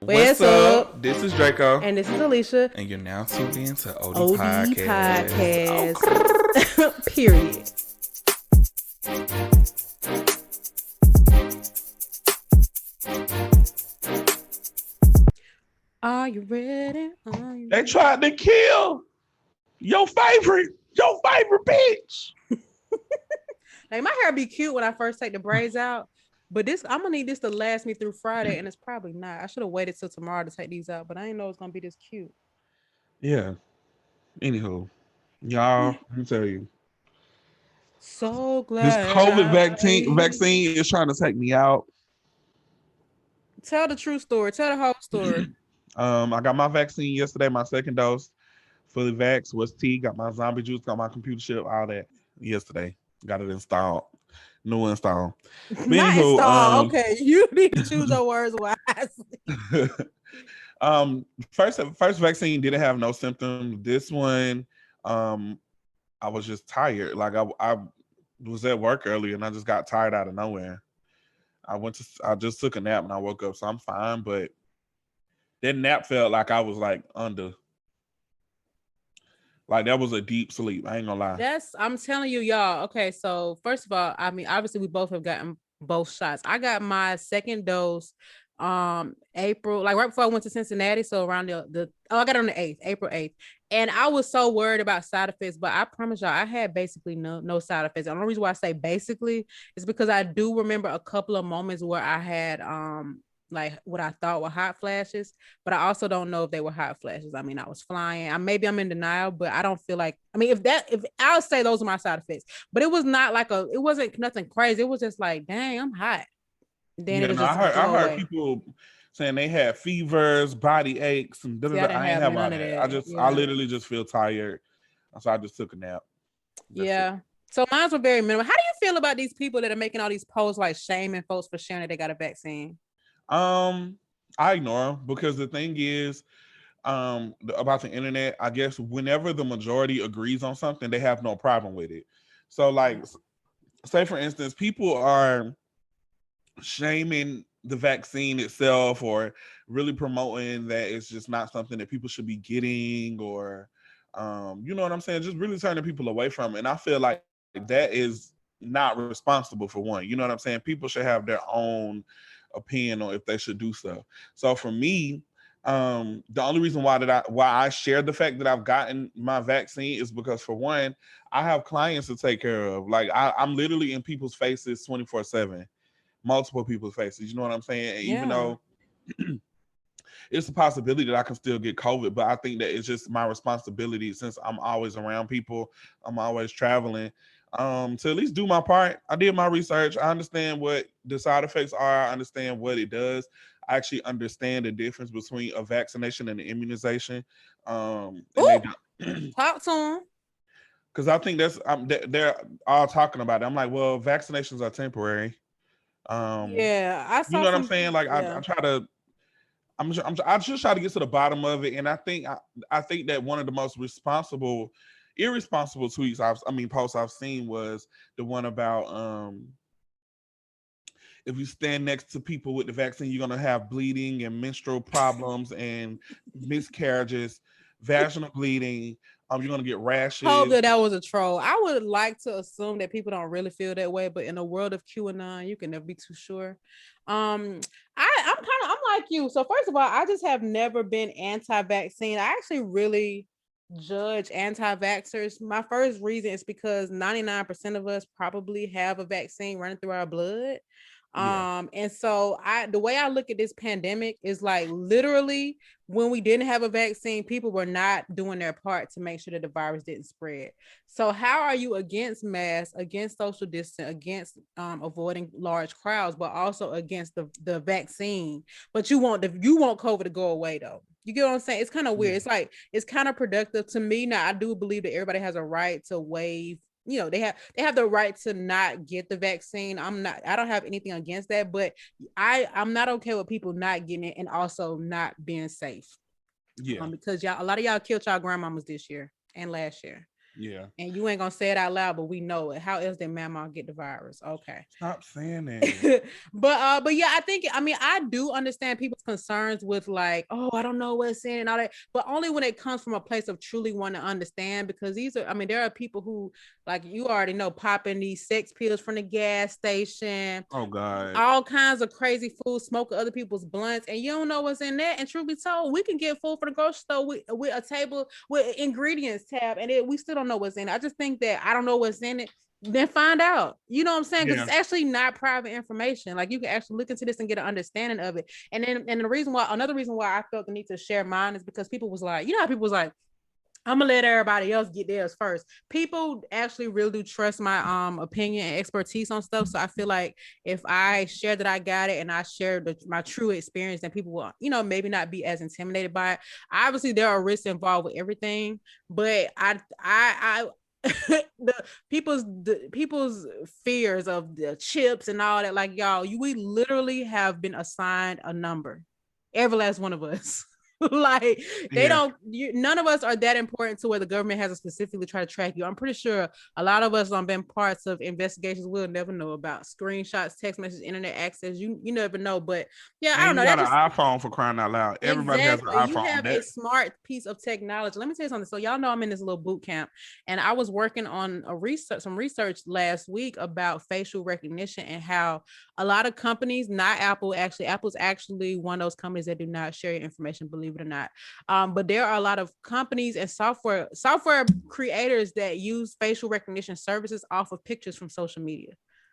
What's up? This is Draco. And this is Alicia. And you're now tuned in to OD Podcast. Podcast. Period. Are you ready? They tried to kill your favorite bitch. Like, my hair be cute when I first take the braids out, but I'm gonna need this to last me through Friday, and it's probably not. I should have waited till tomorrow to take these out, but I didn't know it's gonna be this cute. Yeah. Anywho, y'all, let me tell you. So glad. This COVID vaccine is trying to take me out. Tell the true story. Tell the whole story. I got my vaccine yesterday, my second dose. Fully vaxxed, was T, got my zombie juice, got my computer chip, all that yesterday. Got it installed. New install. Not install. Okay, you need to choose your words wisely. First vaccine didn't have no symptoms. This one, I was just tired. Like I was at work earlier and I just got tired out of nowhere. I just took a nap and I woke up, so I'm fine. But that nap felt like I was like under. Like that was a deep sleep. I ain't gonna lie. I'm telling you, y'all. Okay, so first of all, I mean, obviously we both have gotten both shots. I got my second dose April, like right before I went to Cincinnati. So around I got it on the 8th, April 8th. And I was so worried about side effects, but I promise y'all, I had basically no side effects. The only reason why I say basically is because I do remember a couple of moments where I had like what I thought were hot flashes, but I also don't know if they were hot flashes. I mean, I was flying. Maybe I'm in denial, but I don't feel like, I mean, if I'll say those are my side effects, but it was not like it wasn't nothing crazy. It was just like, dang, I'm hot. Then it was just I heard people saying they had fevers, body aches, and See, I ain't have none all of that. I literally just feel tired, so I just took a nap. That's it. So mine were very minimal. How do you feel about these people that are making all these posts like shaming folks for sharing that they got a vaccine? I ignore them because the thing is, about the internet, I guess whenever the majority agrees on something, they have no problem with it. So, like, say for instance, people are shaming the vaccine itself or really promoting that it's just not something that people should be getting, or you know what I'm saying, just really turning people away from it. And I feel like that is not responsible for one. You know what I'm saying? People should have their own opinion on if they should do so. So for me, the only reason why I share the fact that I've gotten my vaccine is because, for one, I have clients to take care of. Like I'm literally in people's faces 24/7, multiple people's faces. You know what I'm saying? And even though it's a possibility that I can still get COVID, but I think that it's just my responsibility, since I'm always around people, I'm always traveling, to at least do my part. I did my research. I understand what the side effects are. I understand what it does. I actually understand the difference between a vaccination and an immunization. Talk to them. Because I think they're all talking about it. I'm like, well, vaccinations are temporary. I saw you know what I'm saying? Like I try to. I just try to get to the bottom of it, and I think that one of the most irresponsible posts I've seen was the one about if you stand next to people with the vaccine, you're gonna have bleeding and menstrual problems and miscarriages, vaginal bleeding. You're gonna get rashes. Hope that was a troll. I would like to assume that people don't really feel that way, but in the world of QAnon, you can never be too sure. I'm like you. So first of all, I just have never been anti-vaccine. I actually really judge anti-vaxxers. My first reason is because 99% of us probably have a vaccine running through our blood. And so the way I look at this pandemic is like, literally, when we didn't have a vaccine, people were not doing their part to make sure that the virus didn't spread. So how are you against masks, against social distance, against avoiding large crowds, but also against the vaccine? But you want COVID to go away, though. You get what I'm saying? It's kind of weird. It's like, it's kind of productive to me. Now, I do believe that everybody has a right to waive, they have the right to not get the vaccine. I don't have anything against that, but I'm not okay with people not getting it and also not being safe. Because a lot of y'all killed y'all grandmamas this year and last year. Yeah. And you ain't gonna say it out loud, but we know it. How else did Mama get the virus? Okay. Stop saying that. But yeah, I do understand people's concerns with like, oh, I don't know what's in and all that, but only when it comes from a place of truly want to understand, because there are people who, like you already know, popping these sex pills from the gas station. Oh God. All kinds of crazy food, smoking other people's blunts, and you don't know what's in there. And truth be told, we can get food for the grocery store with a table with ingredients tab, and we still don't know what's in it. I just think that I don't know what's in it. Then find out. You know what I'm saying? Because it's actually not private information. Like you can actually look into this and get an understanding of it. And then, another reason why I felt the need to share mine is because people was like, you know how people was like, I'm gonna let everybody else get theirs first. People actually really do trust my opinion and expertise on stuff. So I feel like if I share that I got it and I share my true experience, then people will, maybe not be as intimidated by it. Obviously, there are risks involved with everything, but I the people's fears of the chips and all that, like y'all, we literally have been assigned a number, every last one of us. Like none of us are that important to where the government has to specifically try to track you. I'm pretty sure a lot of us been parts of investigations we'll never know about, screenshots, text messages, internet access. You never know. But yeah, and I don't know. You got an iPhone, for crying out loud. Everybody has an iPhone. You have a smart piece of technology. Let me tell you something. So y'all know I'm in this little boot camp, and I was working on some research last week about facial recognition and how a lot of companies, not Apple, Apple's actually one of those companies that do not share your information, believe it or not. But there are a lot of companies and software creators that use facial recognition services off of pictures from social media.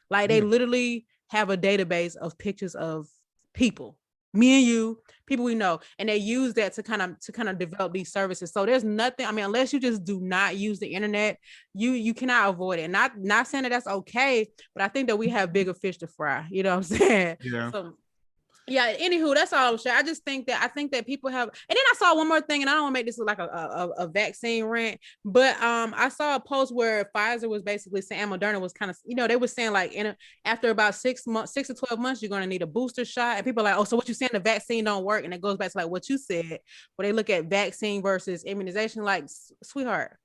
Like they literally have a database of pictures of people, me and you, people we know, and they use that to kind of develop these services. So there's nothing, unless you just do not use the internet, you cannot avoid it. Not saying that that's okay, but I think that we have bigger fish to fry. You know what I'm saying? Yeah. So yeah, anywho, that's all I'm saying. I think that people have, and then I saw one more thing, and I don't want to make this look like a vaccine rant, but I saw a post where Pfizer was basically saying, Moderna was kind of, they were saying like after about 6 to 12 months, you're going to need a booster shot. And people are like, oh, so what you saying, the vaccine don't work? And it goes back to like what you said, where they look at vaccine versus immunization, like, sweetheart,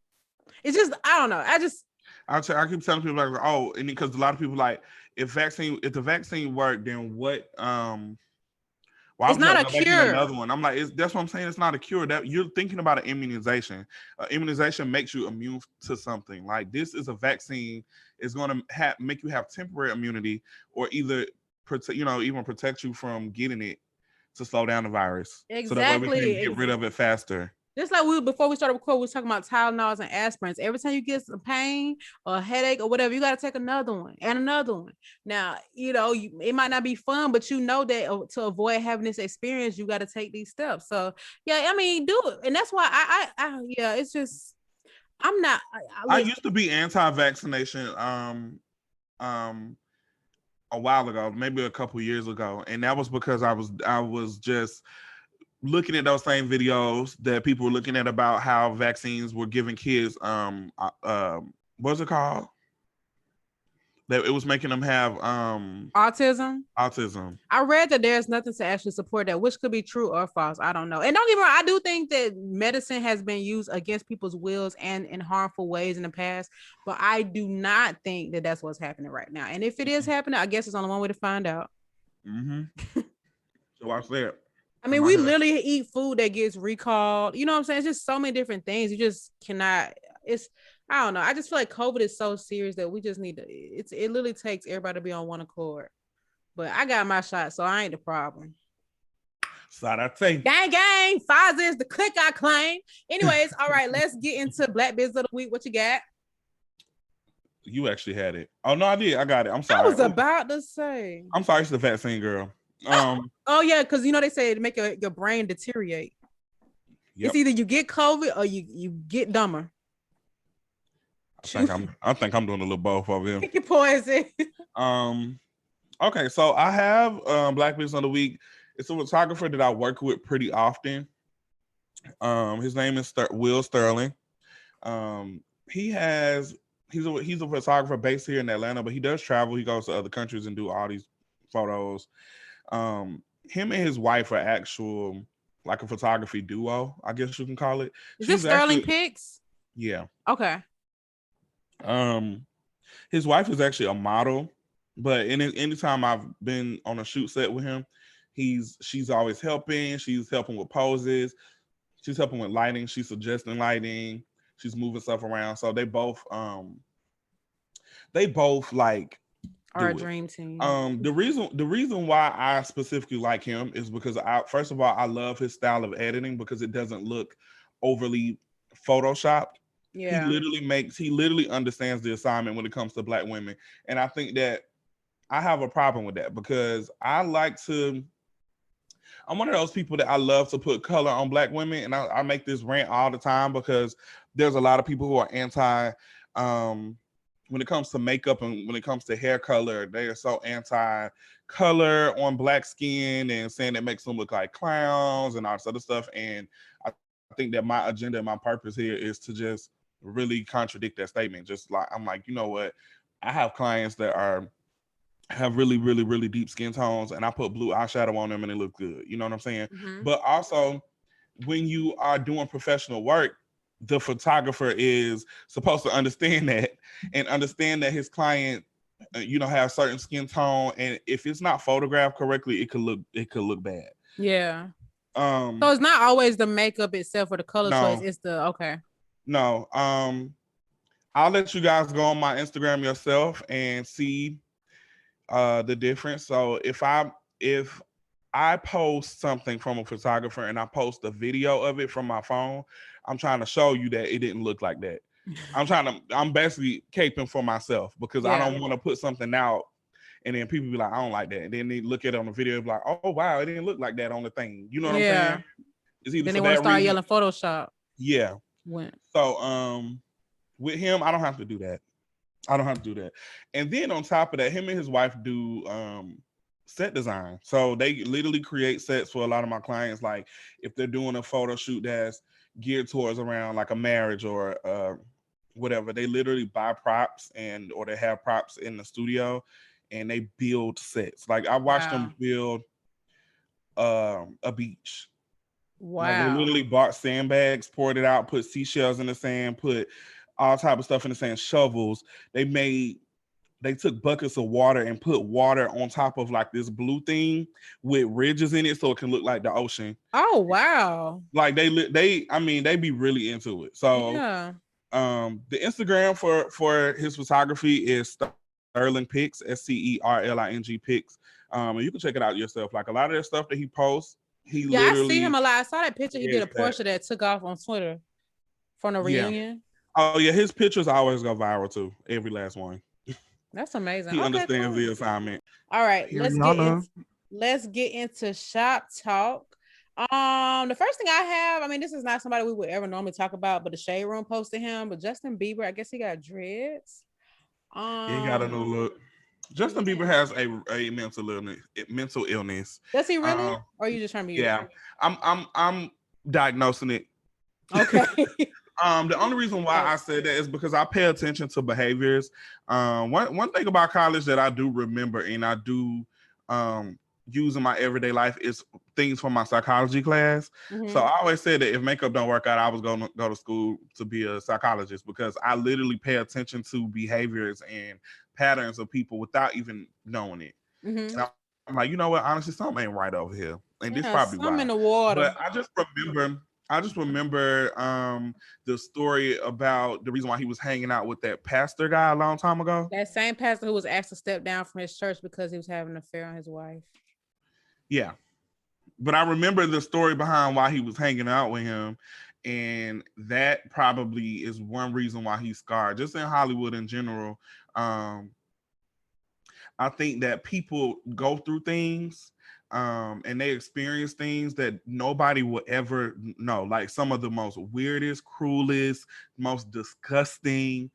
it's just, I don't know. I keep telling people like, oh, and because a lot of people like, if the vaccine worked, then what? Well, it's not a cure. Another one. I'm like, that's what I'm saying. It's not a cure. That you're thinking about an immunization. Immunization makes you immune to something. Like this is a vaccine. It's going to make you have temporary immunity, or either even protect you from getting it to slow down the virus. Exactly. So that way we can get rid of it faster. Just like before we started recording, we were talking about Tylenols and aspirins. Every time you get some pain or a headache or whatever, you got to take another one and another one. Now, it might not be fun, but that to avoid having this experience, you got to take these steps. So yeah, do it. And that's why it's just, I'm not. I used to be anti-vaccination a while ago, maybe a couple years ago. And that was because I was just looking at those same videos that people were looking at about how vaccines were giving kids what's it called? That it was making them have autism. I read that there's nothing to actually support that, which could be true or false. I don't know. And don't get me wrong, I do think that medicine has been used against people's wills and in harmful ways in the past, but I do not think that that's what's happening right now. And if it is happening, I guess it's only one way to find out. Mm-hmm. So I said, we literally eat food that gets recalled. You know what I'm saying? It's just so many different things. You just cannot. I don't know. I just feel like COVID is so serious that we just need to. It literally takes everybody to be on one accord. But I got my shot, so I ain't the problem. So I think. Gang, Pfizer is the click I claim. Anyways, all right, let's get into Black Business of the Week. What you got? You actually had it. Oh no, I did. I got it. I'm sorry. I was about to say. I'm sorry. It's the vaccine girl. Oh yeah, because they say to make your brain deteriorate. Yep. It's either you get COVID or you get dumber. I think I'm doing a little both of them. Pick your poison. Okay, so I have Black Business of the Week. It's a photographer that I work with pretty often. His name is Will Sterling. He's a photographer based here in Atlanta, but he does travel. He goes to other countries and do all these photos. Him and his wife are like a photography duo, I guess you can call it. Is this Sterling Pics? Yeah. Okay. Um, his wife is actually a model, but anytime I've been on a shoot set with him, she's always helping. She's helping with poses. She's helping with lighting. She's suggesting lighting. She's moving stuff around. So they both like Our do it. dream team. The reason why I specifically like him is because first of all, I love his style of editing because it doesn't look overly photoshopped. Yeah. He literally understands the assignment when it comes to Black women. And I think that I have a problem with that because I'm one of those people that I love to put color on Black women. And I make this rant all the time because there's a lot of people who are anti, when it comes to makeup and when it comes to hair color, they are so anti color on Black skin and saying it makes them look like clowns and all this other stuff. And I think that my agenda and my purpose here is to just really contradict that statement. Just like, I'm like, you know what? I have clients that have really, really, really deep skin tones, and I put blue eyeshadow on them and it looks good. You know what I'm saying? Mm-hmm. But also, when you are doing professional work, the photographer is supposed to understand that and understand that his client, have certain skin tone, and if it's not photographed correctly, it could look bad. Yeah. So it's not always the makeup itself or the color choice. It's the okay. No. I'll let you guys go on my Instagram yourself and see the difference. So if I post something from a photographer and I post a video of it from my phone, I'm trying to show you that it didn't look like that. I'm basically caping for myself because I don't want to put something out and then people be like, I don't like that. And then they look at it on the video and be like, oh wow, it didn't look like that on the thing. You know what I'm saying? It's either then they want to start yelling Photoshop. Yeah. So with him, I don't have to do that. And then on top of that, him and his wife do set design. So they literally create sets for a lot of my clients. Like if they're doing a photo shoot that's geared towards around like a marriage or whatever, they literally buy props or they have props in the studio and they build sets. Like I watched them build a beach. Wow. Like they literally bought sandbags, poured it out, put seashells in the sand, put all type of stuff in the sand, shovels. They took buckets of water and put water on top of like this blue thing with ridges in it so it can look like the ocean. Oh wow. Like they be really into it. So the Instagram for his photography is Sterling Pics, SCERLING Pics. And you can check it out yourself. Like a lot of that stuff that he posts, I see him a lot. I saw that picture. He did a portrait that took off on Twitter from the reunion. Oh yeah, his pictures always go viral too. Every last one. That's amazing. He understands the assignment. All right, let's get into shop talk. The first thing I have, I mean, this is not somebody we would ever normally talk about, but the Shade Room posted him. But Justin Bieber, I guess he got dreads. He got a new look. Justin Bieber has a mental illness. Does he really? Or are you just trying to be? Yeah, I'm diagnosing it. Okay. The only reason why I said that is because I pay attention to behaviors. One thing about college that I do remember and I do use in my everyday life is things from my psychology class. Mm-hmm. So I always said that if makeup don't work out, I was going to go to school to be a psychologist because I literally pay attention to behaviors and patterns of people without even knowing it. Mm-hmm. And I'm like, you know what? Honestly, something ain't right over here. And this probably why. In the water. But I just remember the story about the reason why he was hanging out with that pastor guy a long time ago. That same pastor who was asked to step down from his church because he was having an affair on his wife. Yeah. But I remember the story behind why he was hanging out with him. And that probably is one reason why he's scarred. Just in Hollywood in general, I think that people go through things and they experience things that nobody will ever know. Like some of the most weirdest, cruelest, most disgusting,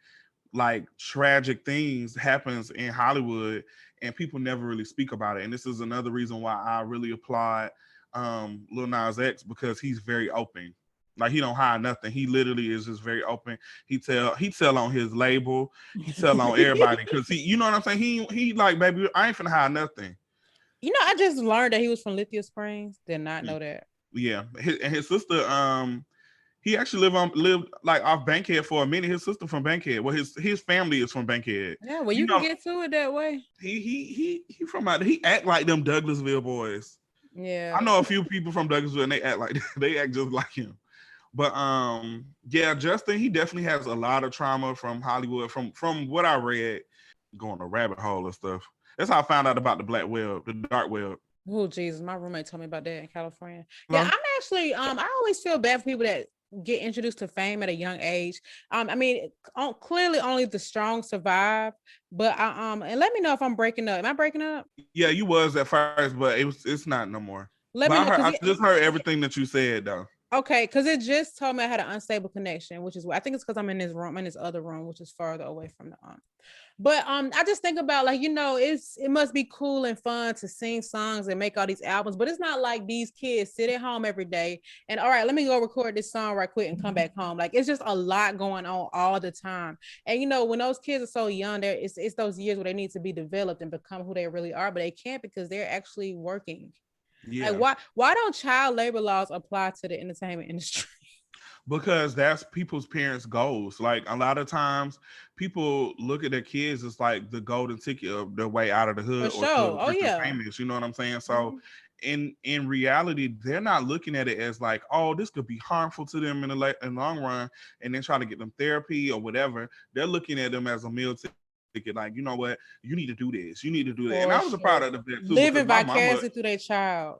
like tragic things happens in Hollywood and people never really speak about it. And this is another reason why I really applaud Lil Nas X because he's very open. Like he don't hide nothing. He literally is just very open. He tell on his label. He tell on everybody because you know what I'm saying? He like, baby, I ain't finna hide nothing. You know, I just learned that he was from Lithia Springs. Did not know that. Yeah. His sister He actually lived like off Bankhead for a minute. His sister from Bankhead. Well, his family is from Bankhead. Yeah, well, You you can know, get to it that way. he from out. He act like them Douglasville boys. Yeah. I know a few people from Douglasville, and they act like they act just like him. But yeah, Justin, he definitely has a lot of trauma from Hollywood. From what I read, going a rabbit hole and stuff. That's how I found out about the black web, the dark web. Oh Jesus, my roommate told me about that in California. Yeah, Hello? I'm actually I always feel bad for people that get introduced to fame at a young age. I mean, clearly only the strong survive. But and let me know if I'm breaking up. Am I breaking up? Yeah, you was at first, but it's not no more. Let But me know I because just heard everything that you said though. okay, because it just told me I had an unstable connection, which is I think it's because I'm in this room, in this other room, which is farther away from the But I just think about like, it must be cool and fun to sing songs and make all these albums, but it's not like these kids sit at home every day and all right, let me go record this song right quick and come back home. Like it's just a lot going on all the time. And when those kids are so young, it's those years where they need to be developed and become who they really are, but they can't because they're actually working. Yeah. Like why don't child labor laws apply to the entertainment industry? Because that's people's parents' goals. Like a lot of times people look at their kids as like the golden ticket of their way out of the hood For or sure. to Oh riches yeah. famous. You know what I'm saying? So in reality, they're not looking at it as like, oh, this could be harmful to them in the long run, and then try to get them therapy or whatever. They're looking at them as a meal ticket. Like, you know what? You need to do this. You need to do that. And For I was a proud sure. of that too, because Living my mama, vicariously through their child.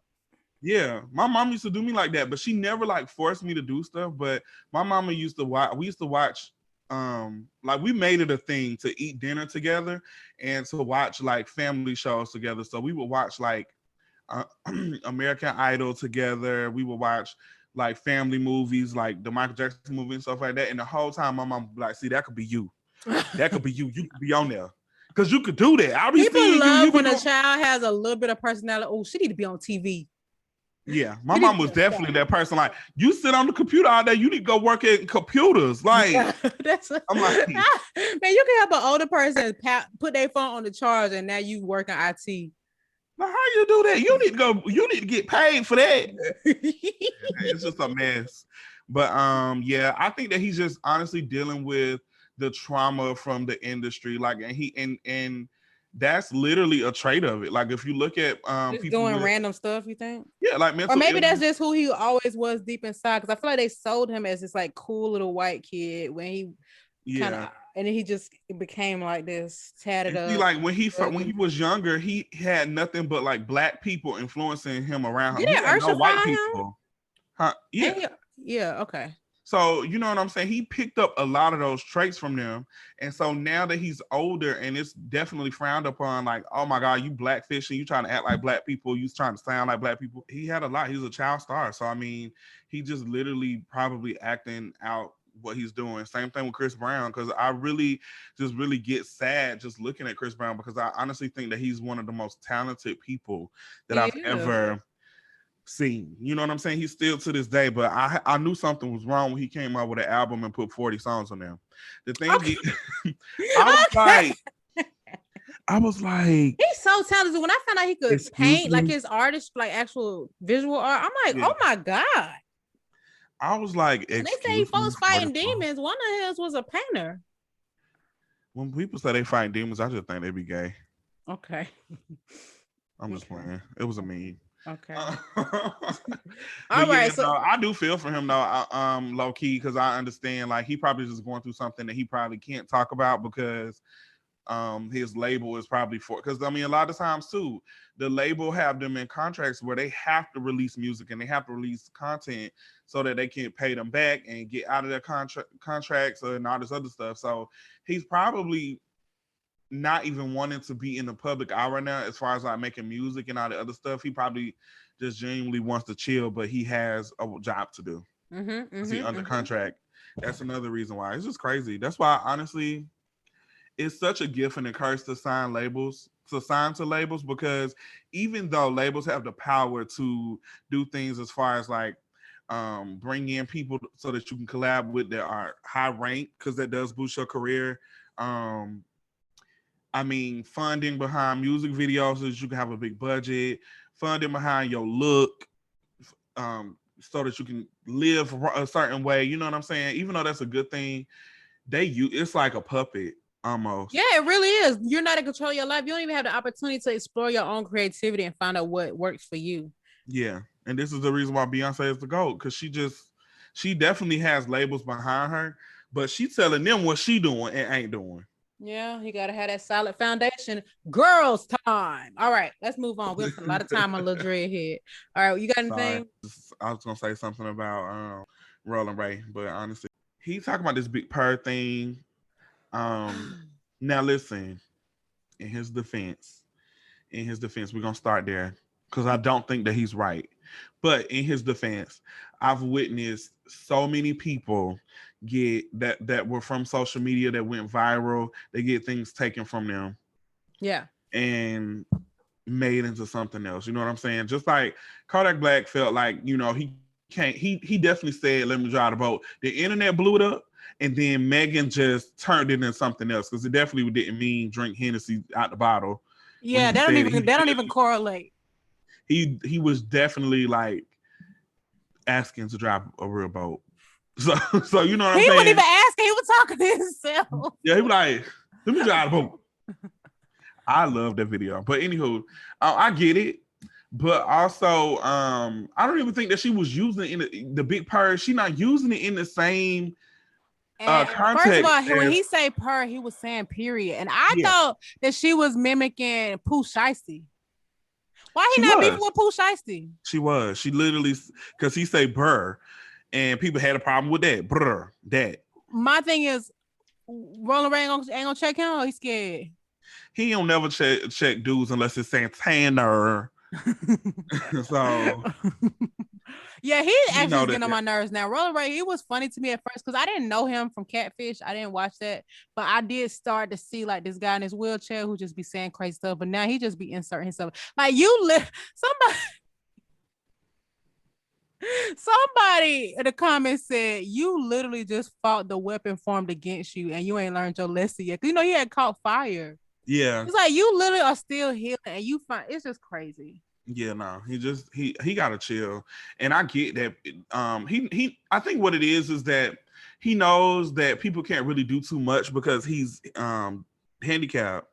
yeah, my mom used to do me like that, but she never like forced me to do stuff. But my mama used to watch. We used to watch. Like we made it a thing to eat dinner together and to watch like family shows together. So we would watch like American Idol together. We would watch like family movies, like the Michael Jackson movie and stuff like that. And the whole time, my mom would be like, "See, that could be you. That could be you. You could be on there." Cause you could do that. I'll be People seeing you. love when a child has a little bit of personality. Oh, she need to be on TV. Yeah, my mom was definitely that person. Like, you sit on the computer all day, you need to go work at computers. Like, I'm like, man, you can help an older person put their phone on the charge, and now you work in IT. Now how you do that? You need to go. You need to get paid for that. It's just a mess. But yeah, I think that he's just honestly dealing with the trauma from the industry. Like, and that's literally a trait of it. Like if you look at just people doing random stuff, you think? Yeah, like mental or maybe illness. that's just who he always was deep inside. Because I feel like they sold him as this like cool little white kid when he kind of, and then he just became like this tatted up. Like when he was younger, he had nothing but like black people influencing him around him. He had no white people. Huh? Yeah. Yeah. Okay. So, you know what I'm saying? He picked up a lot of those traits from them. And so now that he's older and it's definitely frowned upon, like, oh my God, you blackfishing, you trying to act like black people, you trying to sound like black people. He had a lot. He's a child star. So, I mean, he just literally probably acting out what he's doing. Same thing with Chris Brown, because I really get sad just looking at Chris Brown, because I honestly think that he's one of the most talented people that I've ever seen. You know what I'm saying? He's still to this day, but I knew something was wrong when he came out with an album and put 40 songs on there. The thing is, I was like, he's so talented. When I found out he could paint, like his artist, like actual visual art, I'm like, oh my God. I was like, they say folks fighting demons. One of his was a painter. When people say they fight demons, I just think they be gay. Okay. I'm just playing. It was a meme. Okay. All right. So I do feel for him though, low key, because I understand like he probably just going through something that he probably can't talk about because his label is probably because I mean a lot of times too, the label have them in contracts where they have to release music and they have to release content so that they can pay them back and get out of their contracts and all this other stuff. So he's probably not even wanting to be in the public eye right now as far as like making music and all the other stuff. He probably just genuinely wants to chill, but he has a job to do. He under contract. That's another reason why. It's just crazy. That's why honestly it's such a gift and a curse to sign to labels, because even though labels have the power to do things as far as like bring in people so that you can collab with that are high ranked, because that does boost your career. I mean, funding behind music videos so that you can have a big budget, funding behind your look, so that you can live a certain way. You know what I'm saying? Even though that's a good thing, it's like a puppet almost. Yeah, it really is. You're not in control of your life. You don't even have the opportunity to explore your own creativity and find out what works for you. Yeah, and this is the reason why Beyonce is the GOAT, because she definitely has labels behind her, but she's telling them what she doing and ain't doing. Yeah, you gotta have that solid foundation. Girls' time. All right, let's move on. We spent a lot of time on Lil Dreadhead. All right, you got anything? Sorry, I was gonna say something about Roland Ray, but honestly, he talking about this big purr thing. Now listen, in his defense, we're gonna start there because I don't think that he's right. But in his defense, I've witnessed so many people get that were from social media that went viral. They get things taken from them. Yeah. And made into something else. You know what I'm saying? Just like Kodak Black felt like, he definitely said, let me drive the boat. The internet blew it up. And then Megan just turned it into something else because it definitely didn't mean drink Hennessy out the bottle. Yeah, that don't even correlate. He was definitely like asking to drive a real boat. So you know what I'm saying? He wasn't even asking. He was talking to himself. Yeah, he was like, let me drive the boat. I love that video. But anywho, I get it. But also, I don't even think that she was using it in the big purr. She's not using it in the same context. First of all, when he say purr, he was saying period. And I thought that she was mimicking Pooh Shiesty. Why he not beefing with Pooh Shiesty? She was. She literally, because he say burr, and people had a problem with that. Brr, that. My thing is, Roland Ray ain't gonna check him, or he scared? He don't never check dudes unless it's Santana. So yeah, he actually getting on my nerves now. Roland Ray, he was funny to me at first because I didn't know him from Catfish. I didn't watch that, but I did start to see like this guy in his wheelchair who just be saying crazy stuff. But now he just be inserting himself. Like somebody in the comments said you literally just fought the weapon formed against you and you ain't learned your lesson yet. You know, he had caught fire. Yeah, it's like you literally are still healing and you find it's just crazy. Yeah, no, he gotta chill, and I get that. I think what it is that he knows that people can't really do too much because he's handicapped,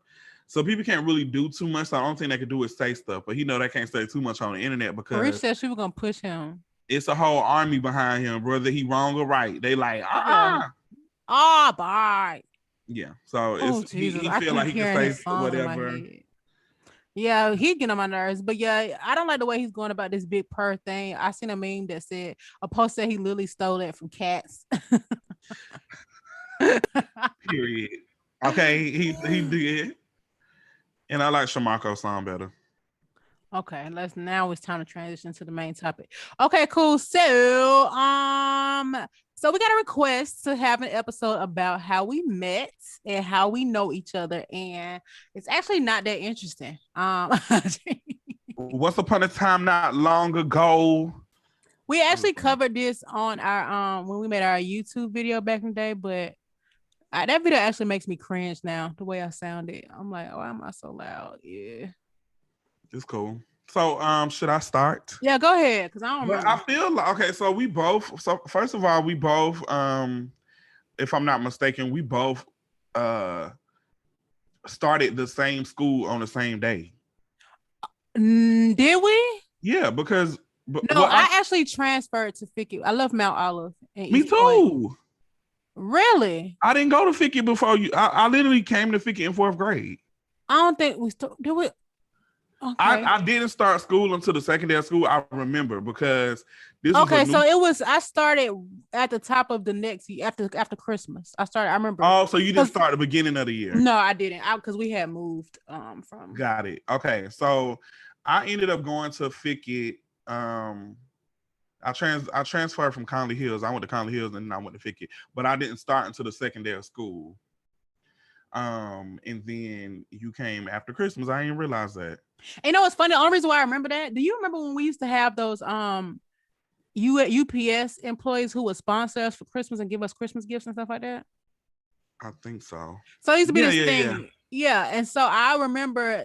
so people can't really do too much. So the only thing they can do is say stuff, but he know they can't say too much on the internet because Rich said she was gonna push him. It's a whole army behind him, whether he wrong or right. They like bye. Yeah, so he feel like he can say whatever. Yeah, he getting on my nerves, but yeah, I don't like the way he's going about this big purr thing. I seen a meme that said a post said he literally stole that from cats. Period. Okay, he did, and I like Shamako's song better. Okay, now it's time to transition to the main topic. Okay, cool. So we got a request to have an episode about how we met and how we know each other, and it's actually not that interesting. Once upon a time, not long ago, we actually covered this on our when we made our YouTube video back in the day, but that video actually makes me cringe now. The way I sounded, I'm like, why am I so loud? Yeah. It's cool. So, should I start? Yeah, go ahead, because I don't remember. I feel like, okay, so first of all, we both, if I'm not mistaken, we both started the same school on the same day. Did we? Yeah, because... I actually transferred to Fickett. I love Mount Olive. Me too. Point. Really? I didn't go to Fickett before you. I literally came to Fickett in 4th grade. I don't think we did we. Okay. I didn't start school until the second day of school. I remember because this. Okay, so it was. I started at the top of the next year after Christmas. I remember. Oh, so you didn't start at the beginning of the year? No, I didn't. Because we had moved from. Got it. Okay, so I ended up going to Fickett. I transferred from Conley Hills. I went to Conley Hills and then I went to Fickett, but I didn't start until the second day of school. And then you came after Christmas. I didn't realize that. And you know what's funny? The only reason why I remember that, do you remember when we used to have those UPS employees who would sponsor us for Christmas and give us Christmas gifts and stuff like that? I think so. So it used to be this thing. Yeah. And so I remember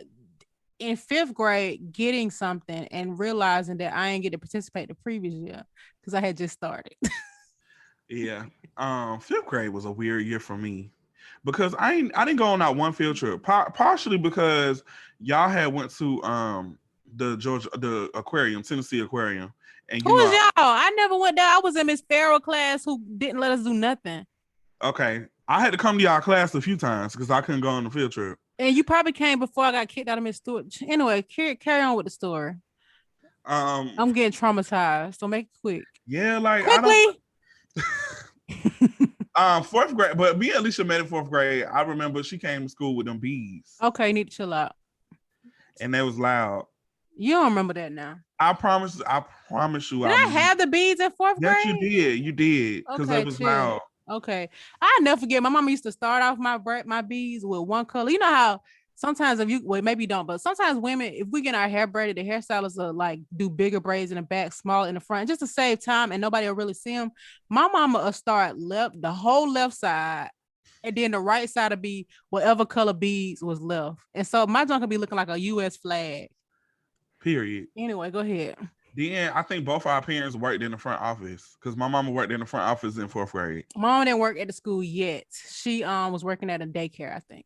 in 5th grade getting something and realizing that I ain't get to participate the previous year because I had just started. Yeah. 5th grade was a weird year for me because I didn't go on that one field trip. Partially because y'all had went to the aquarium, Tennessee Aquarium, and Who is y'all? I never went there. I was in Miss Farrell class who didn't let us do nothing. Okay, I had to come to y'all class a few times because I couldn't go on the field trip. And you probably came before I got kicked out of Miss Stewart. Anyway, carry on with the story. I'm getting traumatized, so make it quick. Yeah, like quickly. 4th grade, but me and Alicia met in 4th grade. I remember she came to school with them bees. Okay, need to chill out. And that was loud. You don't remember that now. I promise you. Did I have the beads in 4th grade? Yes, you did. You did. Because okay, that was loud. Okay. I'll never forget. My mom used to start off my beads with one color. You know how sometimes maybe you don't, but sometimes women, if we get our hair braided, the hairstylists will like do bigger braids in the back, small in the front, just to save time and nobody will really see them. My mama will start the whole left side, and then the right side will be whatever color beads was left. And so my junk will be looking like a U.S. flag. Period. Anyway, go ahead. Then I think both our parents worked in the front office because my mama worked in the front office in 4th grade. Mom didn't work at the school yet. She was working at a daycare, I think.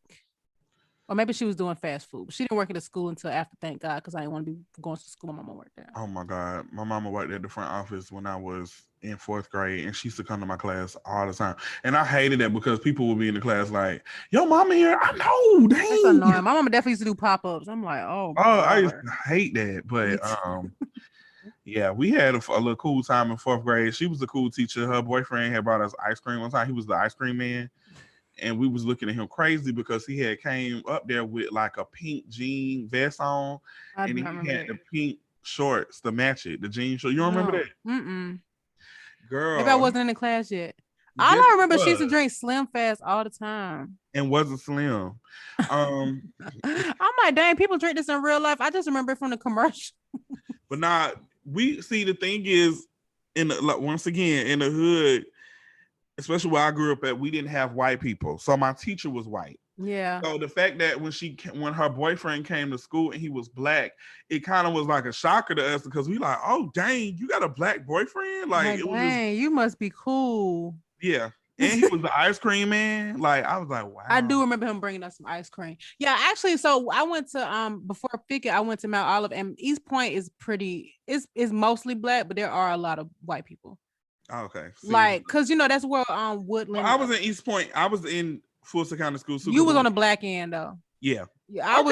Or maybe she was doing fast food. She didn't work at the school until after, thank God, because I didn't want to be going to school. My mama worked there. Oh my God. My mama worked at the front office when I was in 4th grade, and she used to come to my class all the time. And I hated that because people would be in the class like, yo, mama here. I know, dang. That's annoying. My mama definitely used to do pop-ups. I'm like, oh I used to hate that. But yeah, we had a little cool time in 4th grade. She was a cool teacher. Her boyfriend had brought us ice cream one time. He was the ice cream man. And we was looking at him crazy because he had came up there with like a pink jean vest on. And he had the pink shorts to match it. The jean shorts. You don't remember that? Girl. Maybe I wasn't in the class yet. All I remember, she used to drink Slim Fast all the time. And wasn't slim. I'm like, dang, people drink this in real life. I just remember it from the commercial. But now, we see the thing is, once again, in the hood, especially where I grew up at, we didn't have white people. So my teacher was white. Yeah. So the fact that when her boyfriend came to school and he was black, it kind of was like a shocker to us because we like, oh dang, you got a black boyfriend? Like, dang, you must be cool. Yeah. And he was the ice cream man. Like, I was like, wow. I do remember him bringing us some ice cream. Yeah, actually, so I went to before Pickett, I went to Mount Olive, and East Point is is mostly black, but there are a lot of white people. Okay. Like, cause that's where Woodland. Well, I was in East Point. I was in Fulton County School. You was on the black end though. Yeah. I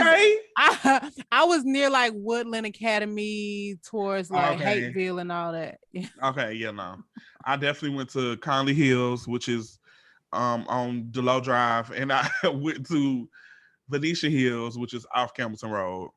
was near like Woodland Academy towards like Hateville and all that. Okay, yeah, no. I definitely went to Conley Hills, which is on Delow Drive, and I went to Venetia Hills, which is off Campbellton Road.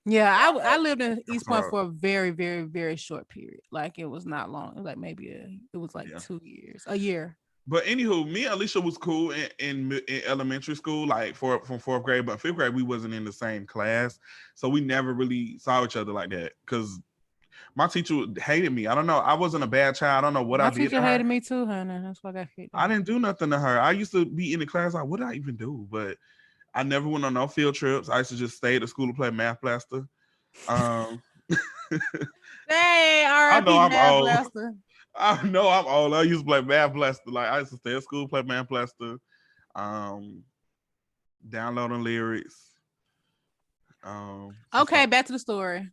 Yeah, I lived in East Point for a very, very, very short period. Like, it was not long. It was like maybe it was like 2 years, a year. But anywho, me and Alicia was cool in elementary school, like from 4th grade, but 5th grade we wasn't in the same class, so we never really saw each other like that. Because my teacher hated me. I don't know. I wasn't a bad child. I don't know what I did. My teacher hated me too, honey. That's why I got kicked out. I didn't do nothing to her. I used to be in the class like, what did I even do? But I never went on no field trips. I used to just stay at the school and play Math Blaster. Hey, I know I'm old. Blaster. I know I'm old. I used to play Math Blaster. Like, I used to stay at school, play Math Blaster, downloading lyrics. Okay, back to the story.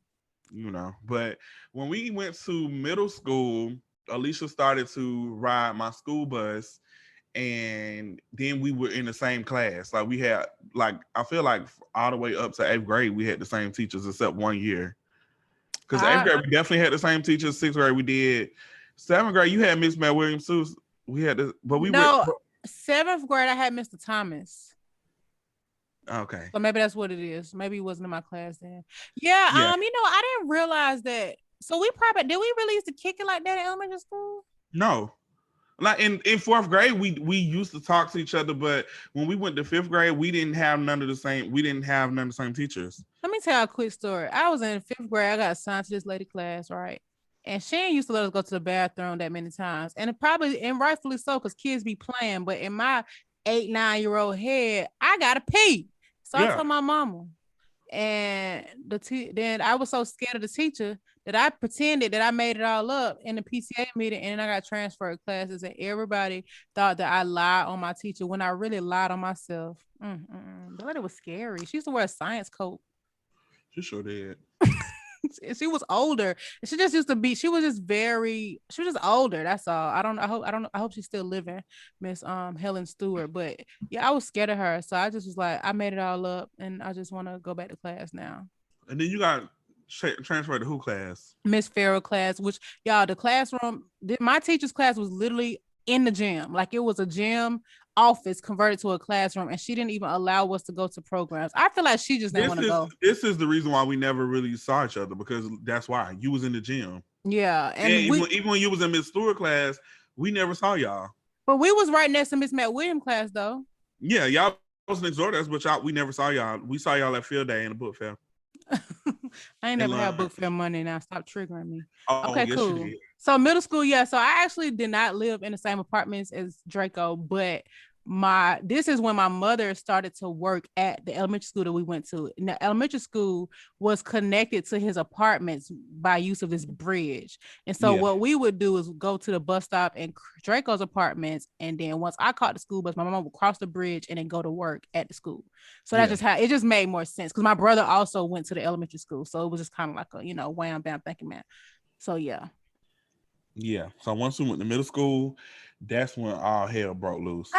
But when we went to middle school, Alicia started to ride my school bus, and then we were in the same class. Like, we had, like, I feel like all the way up to 8th grade, we had the same teachers except 1 year. Because 8th grade, we definitely had the same teachers. 6th grade, we did. 7th grade, you had Miss Mel Williams too. We had this, but we 7th grade, I had Mr. Thomas. Okay. So maybe that's what it is. Maybe he wasn't in my class then. Yeah. I didn't realize that. So did we really used to kick it like that in elementary school? No. Like in 4th grade, we used to talk to each other, but when we went to 5th grade, we didn't have none of the same teachers. Let me tell you a quick story. I was in 5th grade. I got assigned to this lady class, right? And she ain't used to let us go to the bathroom that many times. And rightfully so, because kids be playing. But in my 8-9-year-old head, I gotta pee. So I told my mama. And then I was so scared of the teacher that I pretended that I made it all up in the PTA meeting, and then I got transferred classes, and everybody thought that I lied on my teacher when I really lied on myself. But it was scary. She used to wear a science coat. She sure did. She was older. She just used to be. She was just older. That's all. I hope she's still living, Miss Helen Stewart. But yeah, I was scared of her, so I just was like, I made it all up, and I just want to go back to class now. And then you got transferred to who class? Miss Farrell class, which y'all, the classroom, my teacher's class was literally in the gym. Like it was a gym office converted to a classroom, and she didn't even allow us to go to programs. I feel like she just didn't want to go. This is the reason why we never really saw each other, because that's why you was in the gym. Yeah, and even when you was in Miss Stewart class, we never saw y'all. But we was right next to Miss Matt Williams class though. Yeah, y'all was next door to us, but we never saw y'all. We saw y'all at field day and the book fair. I ain't never had book fair money. Now stop triggering me. Oh, okay, yes, cool. So middle school, yeah. So I actually did not live in the same apartments as Draco, but this is when my mother started to work at the elementary school that we went to. And the elementary school was connected to his apartments by use of this bridge. And so what we would do is go to the bus stop and Draco's apartments. And then once I caught the school bus, my mom would cross the bridge and then go to work at the school. So that's just how it just made more sense. Because my brother also went to the elementary school. So it was just kind of like a, wham, bam, thinking, man. So yeah. Yeah. So once we went to middle school, that's when all hell broke loose.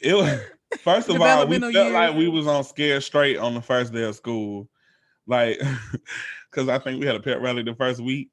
It was, first of all, we felt like we was on Scared Straight on the first day of school. Like, because I think we had a pet rally the first week.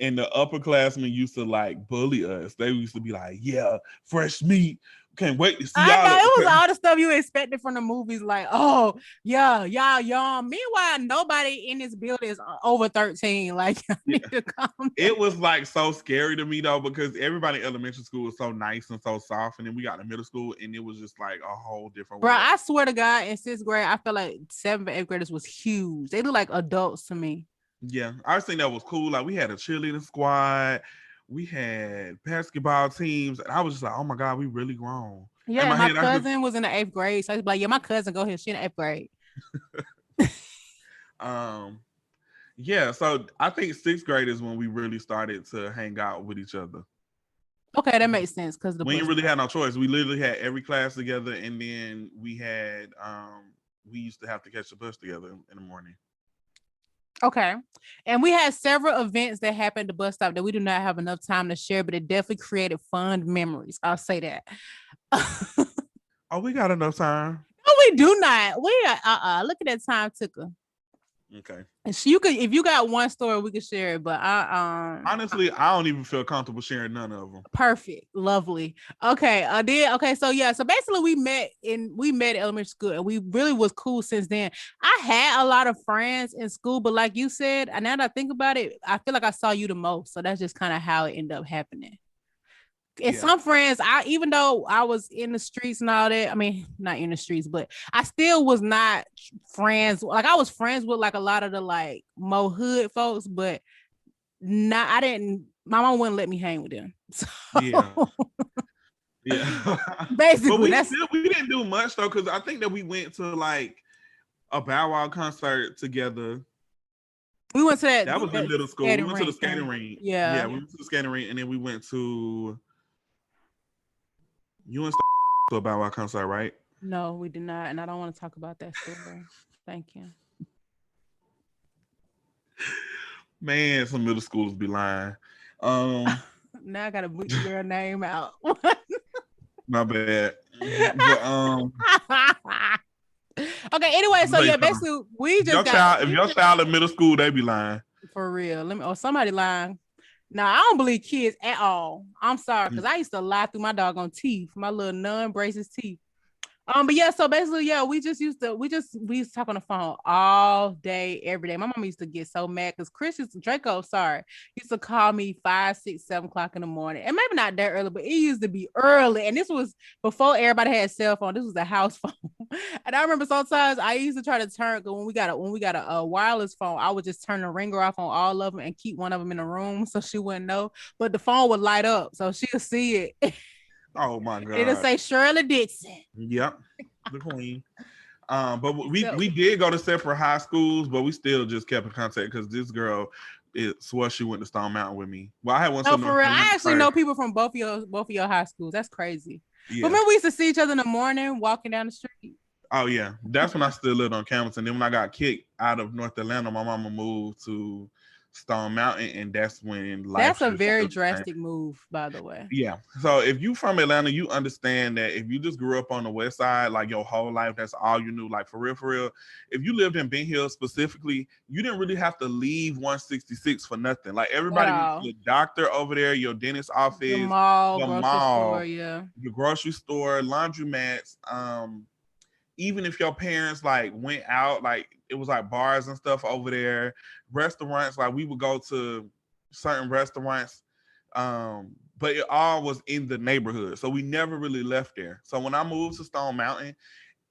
And the upperclassmen used to like bully us. They used to be like, yeah, fresh meat. Can't wait to see y'all. I know it was all the stuff you expected from the movies, like, oh, yeah, y'all. Meanwhile, nobody in this building is over 13. Like, need to come it was like so scary to me though, because everybody in elementary school was so nice and so soft. And then we got to middle school and it was just like a whole different world. Bro, I swear to God, in 6th grade, I felt like 7th and 8th graders was huge. They look like adults to me. Yeah, I just think that was cool. Like, we had a cheerleading squad. We had basketball teams. And I was just like, oh my God, we really grown. Yeah, my cousin was in the 8th grade. So I was like, yeah, my cousin, go ahead. She in the 8th grade. Yeah, so I think 6th grade is when we really started to hang out with each other. Okay, that makes sense. Because we didn't really have no choice. We literally had every class together, and then we had we used to have to catch the bus together in the morning. Okay. And we had several events that happened at the bus stop that we do not have enough time to share, but it definitely created fun memories. I'll say that. Oh, we got enough time. No, we do not. We look at that time ticker. Okay. And so if you got one story, we could share it. But honestly, I don't even feel comfortable sharing none of them. Perfect, lovely. Okay, so yeah, so basically we met at elementary school, and we really was cool since then. I had a lot of friends in school, but like you said, and now that I think about it, I feel like I saw you the most. So that's just kind of how it ended up happening. And some friends, even though I was in the streets and all that, I mean, not in the streets, but I still was not friends. Like, I was friends with like a lot of the like more hood folks, but my mom wouldn't let me hang with them. So. Yeah. Basically, but we didn't do much though, because I think that we went to like a Bow Wow concert together. We went to that. That was in middle school. We went to the skating rink. Yeah, we went to the skating rink, and then we went to. You went to a Bow Wow concert, right? No, we did not, and I don't want to talk about that story. Thank you. Man, some middle schoolers be lying. Now I gotta boot your name out. My bad. But, okay. Anyway, so yeah, basically we just if your child in middle school, they be lying. For real. Somebody lying. Now, I don't believe kids at all. I'm sorry, because I used to lie through my doggone teeth, my little non-braces teeth. But yeah, so basically, yeah, we used to talk on the phone all day, every day. My mom used to get so mad because Draco used to call me 5, 6, 7 o'clock in the morning. And maybe not that early, but it used to be early. And this was before everybody had a cell phone. This was a house phone. And I remember sometimes I used to try to turn, when we got a wireless phone, I would just turn the ringer off on all of them and keep one of them in the room so she wouldn't know. But the phone would light up, so she'll see it. Oh my God. It'll say Shirley Dixon. Yep. The queen. But we did go to separate high schools, but we still just kept in contact because this girl swore she went to Stone Mountain with me. Well, I had one. No, for real. I actually know people from both of your high schools. That's crazy. Yeah. But remember, we used to see each other in the morning walking down the street. Oh yeah, that's when I still lived on campus, and then when I got kicked out of North Atlanta, my mama moved to Stone Mountain, and that's when life. That's a very drastic move, by the way. Yeah. So if you from Atlanta, you understand that if you just grew up on the west side, like your whole life, that's all you knew. Like for real. If you lived in Ben Hill specifically, you didn't really have to leave 166 for nothing. Like everybody, your doctor over there, your dentist office, the mall, store, yeah, your grocery store, laundromats. Even if your parents like went out, like it was like bars and stuff over there, restaurants, like we would go to certain restaurants, but it all was in the neighborhood. So we never really left there. So when I moved to Stone Mountain,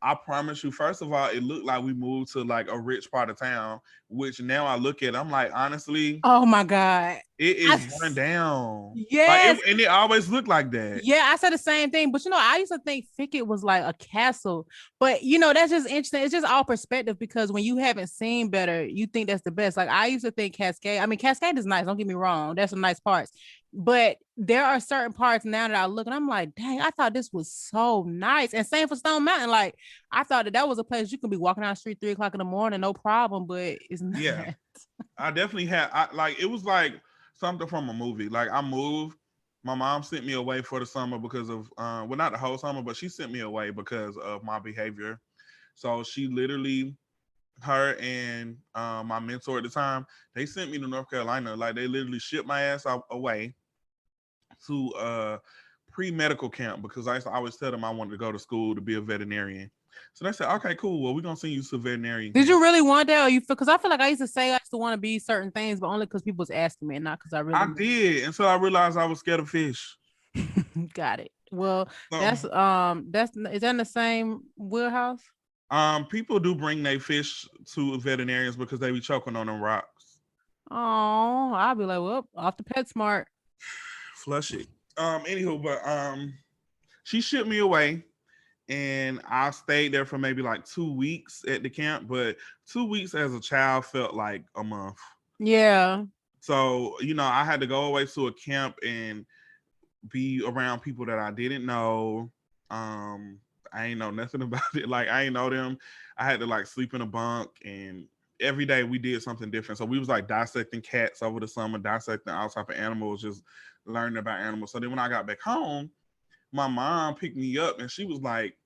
I promise you, first of all, it looked like we moved to like a rich part of town, which now I look at, I'm like, honestly, oh my God, it is run down. Yes. Like and it always looked like that. Yeah, I said the same thing. But I used to think Fickett was like a castle. But that's just interesting. It's just all perspective because when you haven't seen better, you think that's the best. Like I used to think Cascade. I mean, Cascade is nice. Don't get me wrong. There's some nice parts. But there are certain parts now that I look and I'm like, dang, I thought this was so nice. And same for Stone Mountain. Like I thought that was a place you could be walking down the street 3:00 in the morning, no problem. But it's not. Yeah, I definitely had. It was like something from a movie. Like I moved. My mom sent me away for the summer because of well, not the whole summer, but she sent me away because of my behavior. So she literally, her and my mentor at the time, they sent me to North Carolina. Like they literally shipped my ass away to pre-medical camp because I used to always tell them I wanted to go to school to be a veterinarian. So they said, okay, cool. Well, we're going to send you to veterinarian. Did you really want that? Or you feel, because I feel like I used to say I used to want to be certain things, but only because people was asking me and not because I really did until I realized I was scared of fish. Got it. Well, that's is that in the same wheelhouse? People do bring their fish to veterinarians because they be choking on them rocks. Oh, I'll be like, well, off the PetSmart. Flush it. Anywho, but she shipped me away. And I stayed there for maybe like 2 weeks at the camp, but 2 weeks as a child felt like a month. Yeah. So, I had to go away to a camp and be around people that I didn't know. I ain't know nothing about it. Like, I ain't know them. I had to like sleep in a bunk and every day we did something different. So we was like dissecting cats over the summer, dissecting all type of animals, just learning about animals. So then when I got back home, my mom picked me up and she was like,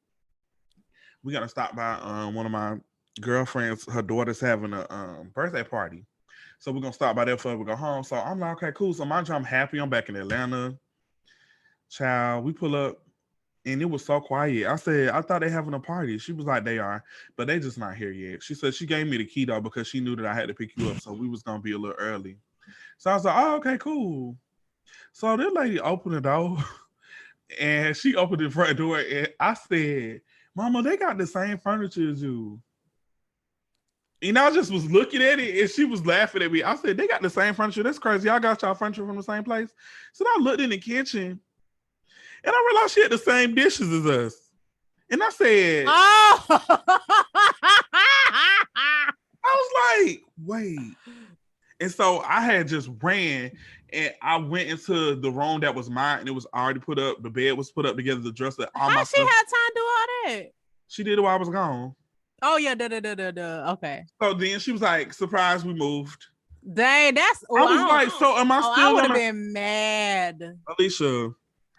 we got to stop by one of my girlfriends. Her daughter's having a birthday party. So we're going to stop by there before we go home. So I'm like, okay, cool. So mind you, I'm happy. I'm back in Atlanta. Child, we pull up and it was so quiet. I said, I thought they having a party. She was like, they are, but they just not here yet. She said she gave me the key though because she knew that I had to pick you up. So we was going to be a little early. So I was like, oh, okay, cool. So this lady opened the door. And she opened the front door and I said, Mama, they got the same furniture as you. And I just was looking at it and she was laughing at me. I said, they got the same furniture. That's crazy. Y'all got y'all furniture from the same place. So I looked in the kitchen and I realized she had the same dishes as us. And I said, oh. I was like, wait. And so I had just ran and I went into the room that was mine and it was already put up. The bed was put up together, the dresser. How she had time to do all that? She did it while I was gone. Oh, yeah. Okay. So then she was like, surprise, we moved. Dang, that's... I was like, so am I still... I would have been mad. Alicia.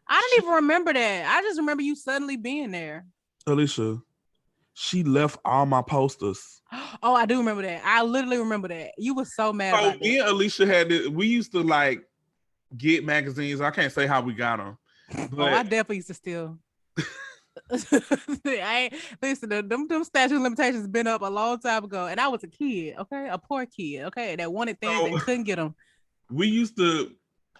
I don't even remember that. I just remember you suddenly being there. Alicia, she left all my posters. Oh, I do remember that. I literally remember that. You were so mad about me and Alicia had this, we used to like get magazines. I can't say how we got them. But... I definitely used to steal. Listen, them statute of limitations been up a long time ago, and I was a kid, okay, a poor kid, okay, that wanted things and couldn't get them. We used to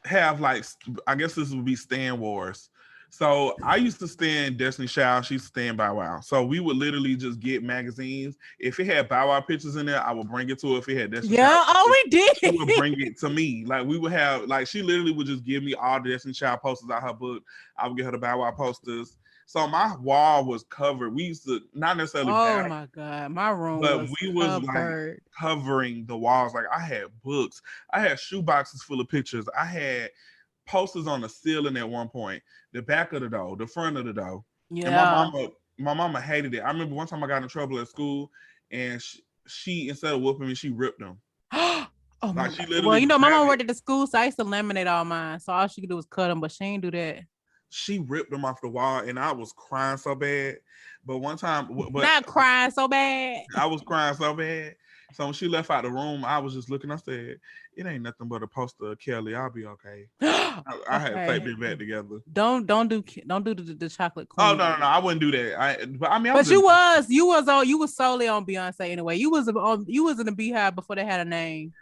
have like, I guess this would be Stan Wars. So I used to stand Destiny Child. She used to stand Bow Wow. So we would literally just get magazines. If it had Bow Wow pictures in there, I would bring it to her. If it had Destiny Child, we did. She would bring it to me. Like we would have, like she literally would just give me all the Destiny Child posters out her book. I would get her the Bow Wow posters. So my wall was covered. We used to not necessarily Oh my God. My room but was we was covered. like covering the walls. Like I had books, I had shoe boxes full of pictures, I had posters on the ceiling at one point, the back of the door, the front of the door. And Yeah. my mama hated it. I remember one time I got in trouble at school, and she instead of whooping me, she ripped them. Oh my Like she God. literally Well, you know, my mom grabbed worked it. at the school, so I used to laminate all mine. So all she could do was cut them, but she ain't do that. She ripped them off the wall, and I was crying so bad. But one time, but Not crying so bad. I was crying so bad. So when she left out the room, I was just looking. I said, "It ain't nothing but a poster of Kelly. I'll be okay." I had to take Okay. it back together. Don't do the chocolate Oh queen. no, I wouldn't do that. But I mean, I But was in, you was solely on Beyonce anyway. You was in the Beehive before they had a name.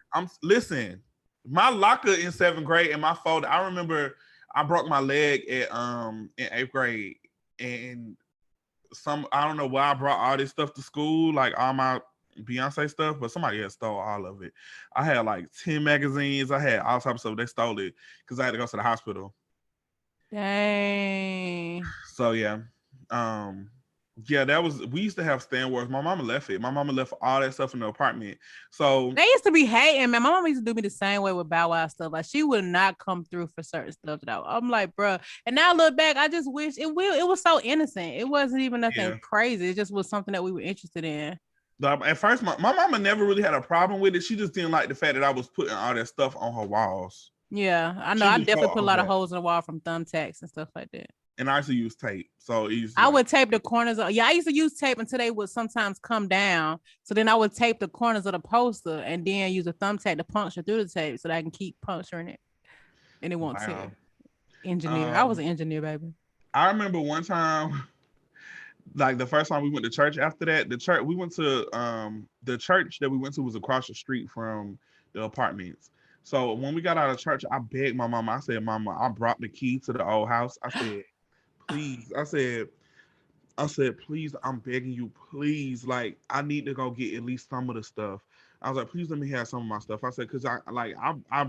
listen. My locker in 7th grade and my folder. I remember I broke my leg at in 8th grade, and I don't know why I brought all this stuff to school, like all my Beyonce stuff, but somebody had stole all of it. I had like 10 magazines. I had all types of stuff. They stole it because I had to go to the hospital. Dang. So yeah. Yeah, we used to have Stan Wars. My mama left it. My mama left all that stuff in the apartment. So They used to be hating, man. My mom used to do me the same way with Bow Wow stuff. Like she would not come through for certain stuff that I'm like, bro. And now I look back, I just wish it was so innocent. It wasn't even nothing crazy. It just was something that we were interested in. At first, my mama never really had a problem with it. She just didn't like the fact that I was putting all that stuff on her walls. Yeah, I know. I definitely put a lot of holes in the wall from thumbtacks and stuff like that. And I used to use tape. So I would tape the corners of, I used to use tape until they would sometimes come down. So then I would tape the corners of the poster and then use a thumbtack to puncture through the tape so that I can keep puncturing it. And it won't tear. Engineer. I was an engineer, baby. I remember one time, like the first time we went to church after that, the church that we went to was across the street from the apartments. So when we got out of church, I begged my mama. I said, "Mama, I brought the key to the old house." I said, "Please." I said, "Please, I'm begging you, please. Like, I need to go get at least some of the stuff." I was like, "Please let me have some of my stuff." I said, "Cause I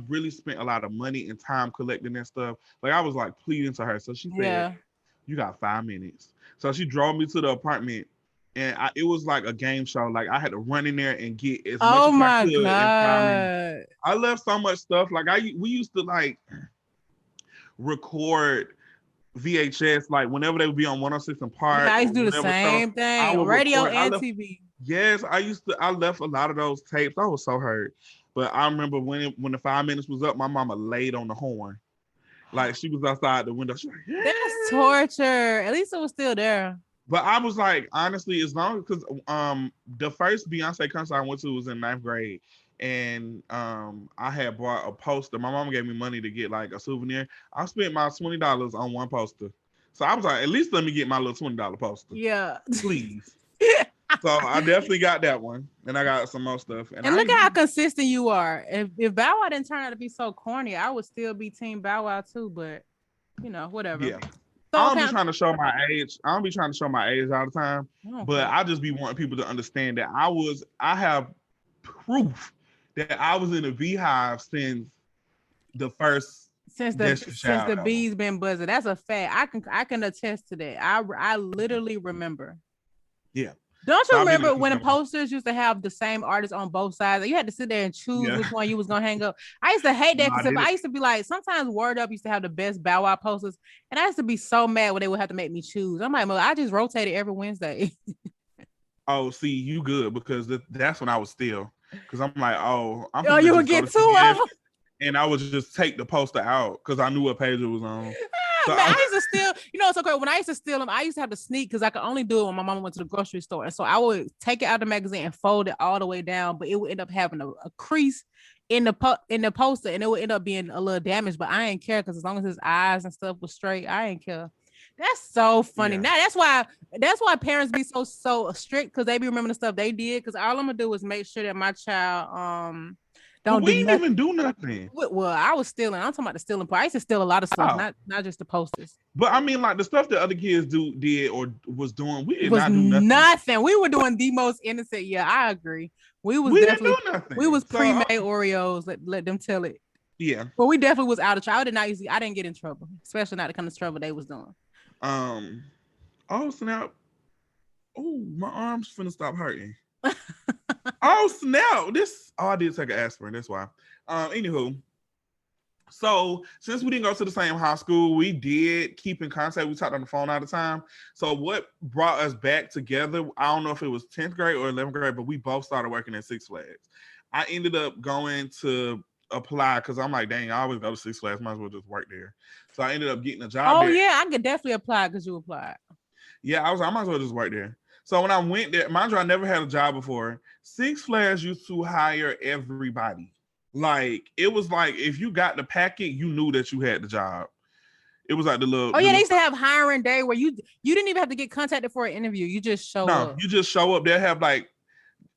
really spent a lot of money and time collecting that stuff." Like, I was like pleading to her. So she said, "You got 5 minutes." So she drove me to the apartment. And it was like a game show. Like I had to run in there and get as much as I could. God. I left so much stuff. Like we used to like record VHS. Like whenever they would be on 106 and Park. Yeah, I used to do the same thing. Radio and TV. Yes, I left a lot of those tapes. I was so hurt. But I remember when the 5 minutes was up, my mama laid on the horn. Like she was outside the window. She was like, yeah. That's torture. At least it was still there. But I was like, honestly, as long as because the first Beyonce concert I went to was in 9th grade, and I had bought a poster. My mom gave me money to get like a souvenir. I spent my $20 on one poster, so I was like, at least let me get my little $20 poster. Yeah, please. So I definitely got that one, and I got some more stuff. And look at how consistent you are. If Bow Wow didn't turn out to be so corny, I would still be Team Bow Wow too. But you know, whatever. Yeah. So I don't be trying to show my age. I don't be trying to show my age all the time. But I just be wanting people to understand that I have proof that I was in a Beehive since the bees been buzzing. That's a fact. I can attest to that. I literally remember. Yeah. Don't you remember when the posters used to have the same artist on both sides? You had to sit there and choose which one you was gonna hang up. I used to hate that because I used to be like, sometimes Word Up used to have the best Bow Wow posters, and I used to be so mad when they would have to make me choose. I'm like, I just rotated every Wednesday. Oh, see, you good because that's when I was still because I'm like, you would get 2 of them, and I would just take the poster out because I knew what page it was on. So I used to steal, it's okay. When I used to steal them, I used to have to sneak because I could only do it when my mama went to the grocery store. And so I would take it out of the magazine and fold it all the way down, but it would end up having a crease in the poster, and it would end up being a little damaged. But I ain't care because as long as his eyes and stuff was straight, I ain't care. That's so funny. Yeah. Now that's why parents be so strict because they be remembering the stuff they did. Because all I'm gonna do is make sure that my child we didn't even do nothing. Well, I was stealing. I'm talking about the stealing part. I used to steal a lot of stuff, not just the posters. But I mean, like the stuff that other kids did or was doing, we did not do nothing. We were doing the most innocent. Yeah, I agree. We didn't do nothing. We was pre-made Oreos. Let them tell it. Yeah. But we definitely was out of trouble. I didn't get in trouble, especially not the kind of trouble they was doing. Oh snap! Oh, my arm's finna stop hurting. Oh snap! I did take an aspirin. That's why. Anywho, so since we didn't go to the same high school, we did keep in contact. We talked on the phone all the time. So what brought us back together? I don't know if it was 10th grade or 11th grade, but we both started working at Six Flags. I ended up going to apply because I'm like, dang, I always go to Six Flags. Might as well just work there. So I ended up getting a job Oh there. yeah, I could definitely apply because you applied. Yeah, I might as well just work there. So when I went there, mind you, I never had a job before. Six Flags used to hire everybody. Like it was like if you got the packet, you knew that you had the job. It was like the little. Oh yeah, the they little, used to have hiring day where you didn't even have to get contacted for an interview. You just show up. you just show up. They'll have like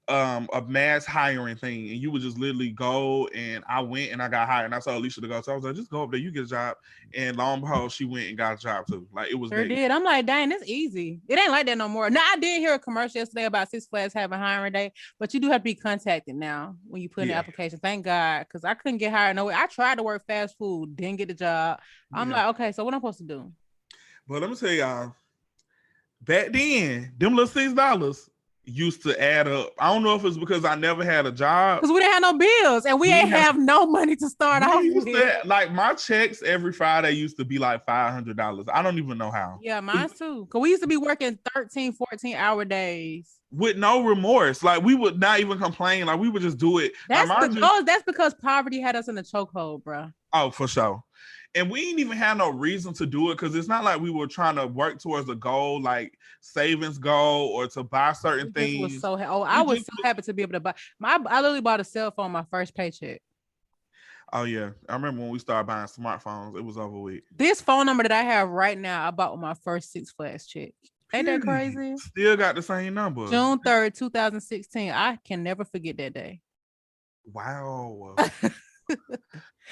a mass hiring thing, and you would just literally go. And I went and I got hired, and I told Alicia to go. So I was like, just go up there, you get a job. And lo and behold, she went and got a job too. Like it was. Sure did. I'm like, dang, it's easy. It ain't like that no more. Now I did hear a commercial yesterday about Six Flags having hiring day, but you do have to be contacted now when you put in the application. Thank God, because I couldn't get hired nowhere. I tried to work fast food, didn't get the job. I'm like, okay, so what I'm supposed to do? But let me tell y'all, back then, them little $6 used to add up. I don't know if it's because I never had a job. Because we didn't have no bills and we ain't have no money to start off with. Like my checks every Friday used to be like $500. I don't even know how. Yeah, mine too. Because we used to be working 13, 14-hour days. With no remorse. Like we would not even complain. Like we would just do it. That's because poverty had us in the chokehold, bro. Oh, for sure. And we didn't even have no reason to do it because it's not like we were trying to work towards a goal, like savings goal or to buy certain things. I was so happy to be able to buy. I literally bought a cell phone my first paycheck. Oh yeah, I remember when we started buying smartphones. It was over with. This phone number that I have right now, I bought with my first Six Flags check. Ain't that crazy? Still got the same number. June 3rd, 2016. I can never forget that day. Wow.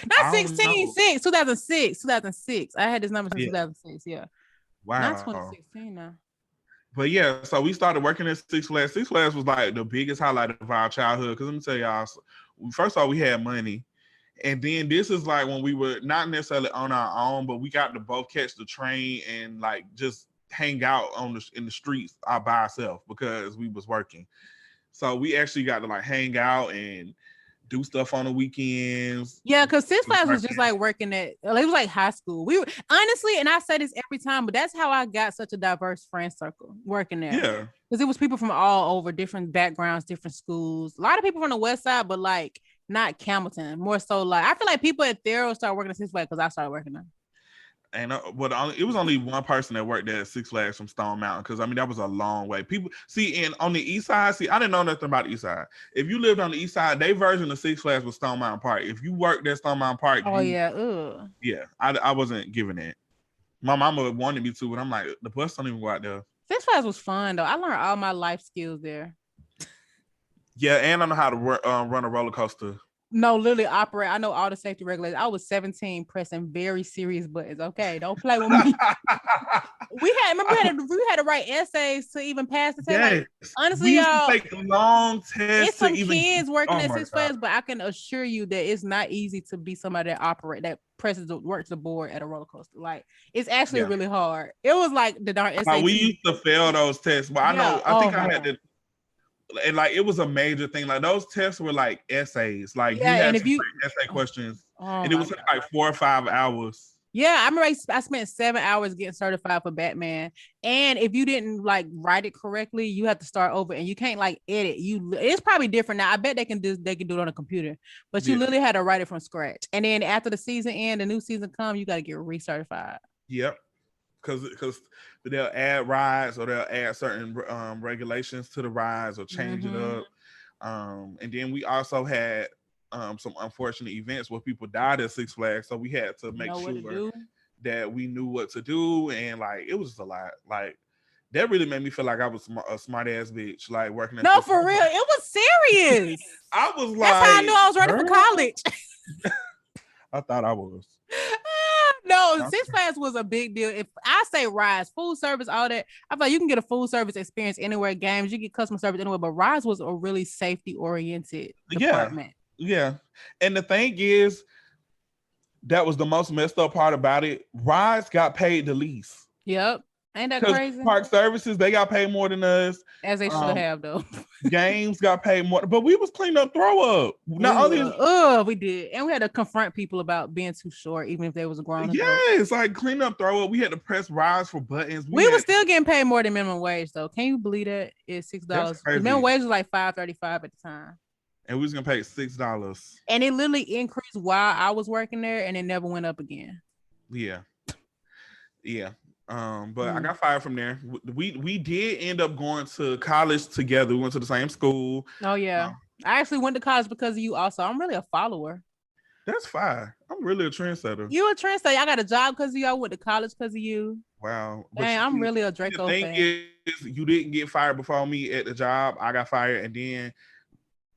Not 2006. I had this number since 2006. Yeah. Wow. Not 2016 now. But yeah, so we started working at Six Flags. Six Flags was like the biggest highlight of our childhood. Because let me tell y'all, first of all, we had money. And then this is like when we were not necessarily on our own, but we got to both catch the train and like just hang out in the streets by ourselves because we was working. So we actually got to like hang out and do stuff on the weekends. Yeah, because Six Flags was just like working it was like high school. We were honestly, and I say this every time, but that's how I got such a diverse friend circle working there. Yeah. Because it was people from all over, different backgrounds, different schools. A lot of people from the West Side, but like not Campbellton. More so like I feel like people at Thero started working at Six Flags because I started working there. And it was only one person that worked at Six Flags from Stone Mountain because I mean that was a long way. People and on the east side, I didn't know nothing about the east side. If you lived on the east side, their version of Six Flags was Stone Mountain Park. If you worked at Stone Mountain Park, I wasn't giving it. My mama wanted me to, but I'm like, the bus don't even go out there. Six Flags was fun though. I learned all my life skills there. Yeah, and I know how to run a roller coaster. No, literally operate. I know all the safety regulations. I was 17 pressing very serious buttons. Okay, don't play with me. we had to write essays to even pass the test. Yes. Like, honestly, y'all, take long tests. It's some kids working at Six Flags, but I can assure you that it's not easy to be somebody that works the board at a roller coaster. Like it's actually really hard. It was like the darn SAT. We used to fail those tests, but I think I had to. And like it was a major thing. Like those tests were like essays. Like you had essay questions, and it was like 4 or 5 hours. Yeah, I remember I spent 7 hours getting certified for Batman. And if you didn't like write it correctly, you have to start over, and you can't like edit. It's probably different now. I bet they can do it on a computer, but you literally had to write it from scratch. And then after the season end, the new season come, you got to get recertified. Yep. Because they'll add rides or they'll add certain regulations to the rides or change it up. And then we also had some unfortunate events where people died at Six Flags. So we had to make sure that we knew what to do. And like, it was just a lot. Like, that really made me feel like I was a smart ass bitch, like working at Six for real. It was serious. I was like, that's how I knew I was ready for college. I thought I was. No, Six Flags was a big deal. If I say rides, food service, all that, I feel like you can get a food service experience anywhere. Games, you get customer service anywhere, but rides was a really safety oriented department. Yeah. And the thing is, that was the most messed up part about it. Rides got paid the least. Yep. Ain't that Because crazy? park services, they got paid more than us. As they should have, though. Games got paid more, but we was cleaning up throw up. We did, and we had to confront people about being too short, even if they was grown. Yes, like clean up throw up. We had to press rise for buttons. We were still getting paid more than minimum wage, though. Can you believe that? It's $6. The minimum wage was like $5.35 at the time, and we was gonna pay $6. And it literally increased while I was working there, and it never went up again. Yeah. But I got fired from there. We did end up going to college together. We went to the same school. Oh yeah. I actually went to college because of you also. I'm really a follower. That's fine. I'm really a trendsetter. You a trendsetter. I got a job because of you. I went to college because of you. Wow. Dang, I'm really a Draco fan. The thing is, you didn't get fired before me at the job. I got fired, and then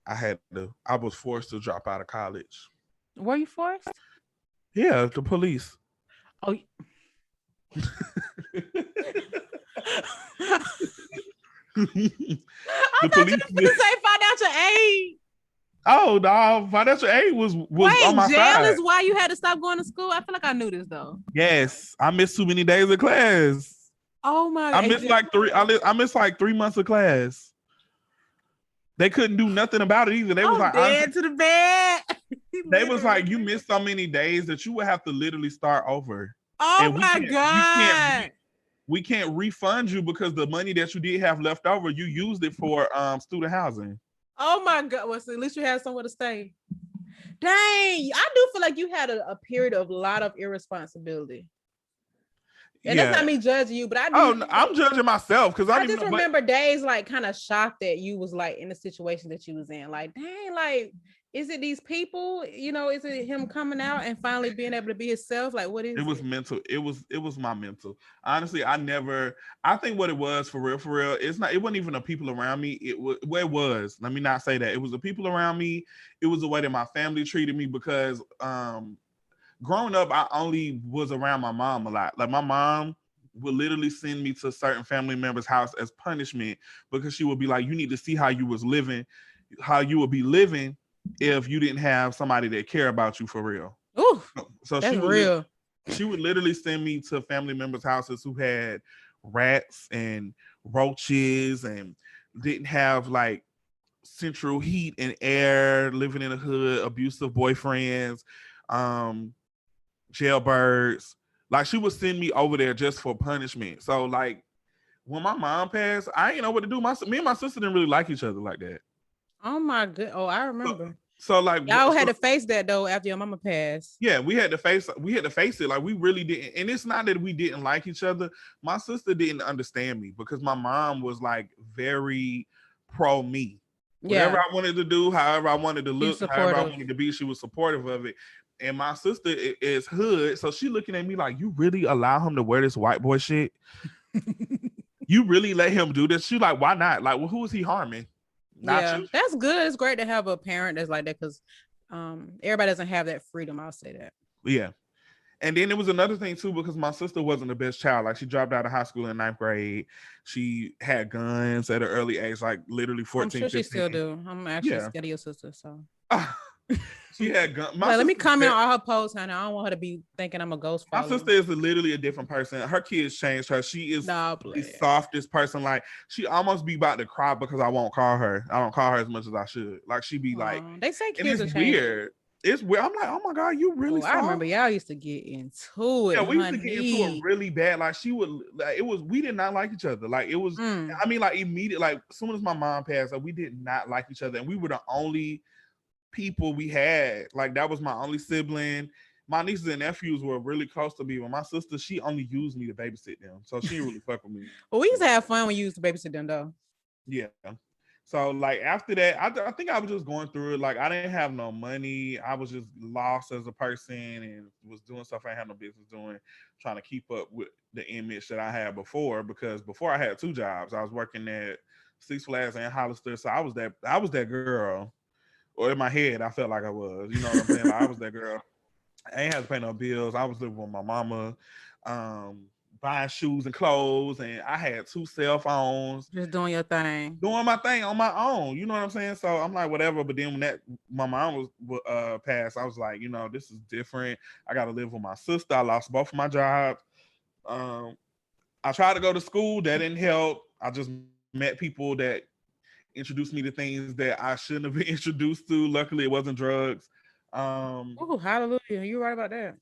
I was forced to drop out of college. Were you forced? Yeah, the police. Oh. I thought you were going to say financial aid. Oh no, financial aid was on my jail side. Is why you had to stop going to school? I feel like I knew this though. Yes, I missed too many days of class. Oh my God. I missed like 3 months of class. They couldn't do nothing about it either. They was like dead to the bed. They was like, you missed so many days that you would have to literally start over. Oh my God. We can't refund you because the money that you did have left over, you used it for student housing. Oh my God. Well, so at least you had somewhere to stay. Dang, I do feel like you had a period of a lot of irresponsibility. And that's not me judging you, but I'm judging myself because I just remember days like kind of shocked that you was like in the situation that you was in. Like, dang, like, is it these people? You know, is it him coming out and finally being able to be himself? Like, what is it? It was mental. It was my mental. Honestly, I think what it was for real, it wasn't even the people around me. It was. Let me not say that. It was the people around me. It was the way that my family treated me because growing up, I only was around my mom a lot. Like my mom would literally send me to certain family members' house as punishment because she would be like, you need to see how you was living, how you would be living if you didn't have somebody that care about you for real. Ooh, so that's real. She would literally send me to family members' houses who had rats and roaches and didn't have like central heat and air, living in the hood, abusive boyfriends, jailbirds. Like she would send me over there just for punishment. So like when my mom passed, I didn't know what to do. Me and my sister didn't really like each other like that. Oh my God. Oh, I remember. So like y'all had to face that though after your mama passed. Yeah, we had to face it. Like we really didn't. And it's not that we didn't like each other. My sister didn't understand me because my mom was like very pro me. Whatever I wanted to do, however I wanted to look, however I wanted to be, she was supportive of it. And my sister is hood, so she looking at me like, you really allow him to wear this white boy shit? You really let him do this? She like, why not? Like, well, who is he harming? Not you. That's good. It's great to have a parent that's like that because everybody doesn't have that freedom. I'll say that. Yeah. And then it was another thing too, because my sister wasn't the best child. Like she dropped out of high school in 9th grade. She had guns at an early age, like literally 14, I'm sure 15. she still do. I'm actually scared of your sister, so. She had guns. Let me comment on her post, honey. I don't want her to be thinking I'm a ghost follower. My sister is literally a different person. Her kids changed her. She is the softest person. Like she almost be about to cry because I won't call her. I don't call her as much as I should. Like she be like, they say kids are weird. It's weird. I'm like, oh my God, you really soft. I remember y'all used to get into it. Yeah, we used to get into it really bad. Like she would, like, we did not like each other. Like it was, I mean, like immediate, like as soon as my mom passed, like, we did not like each other. And we were the only people we had. Like that was my only sibling. My nieces and nephews were really close to me, but my sister, she only used me to babysit them, so she didn't really fuck with me. Well, we used to have fun when you used to babysit them though. Yeah. So like after that, I think I was just going through it. Like I didn't have no money. I was just lost as a person and was doing stuff I had no business doing, trying to keep up with the image that I had before. Because before I had 2 jobs, I was working at Six Flags and Hollister, so I was that girl. Or in my head, I felt like I was. You know what I'm saying? Like, I was that girl. I ain't had to pay no bills. I was living with my mama, buying shoes and clothes, and I had 2 cell phones. Just doing your thing. Doing my thing on my own. You know what I'm saying? So I'm like, whatever. But then when my mom was passed, I was like, you know, this is different. I got to live with my sister. I lost both of my jobs. I tried to go to school. That didn't help. I just met people that introduced me to things that I shouldn't have been introduced to. Luckily, it wasn't drugs. Oh, hallelujah! You're right about that.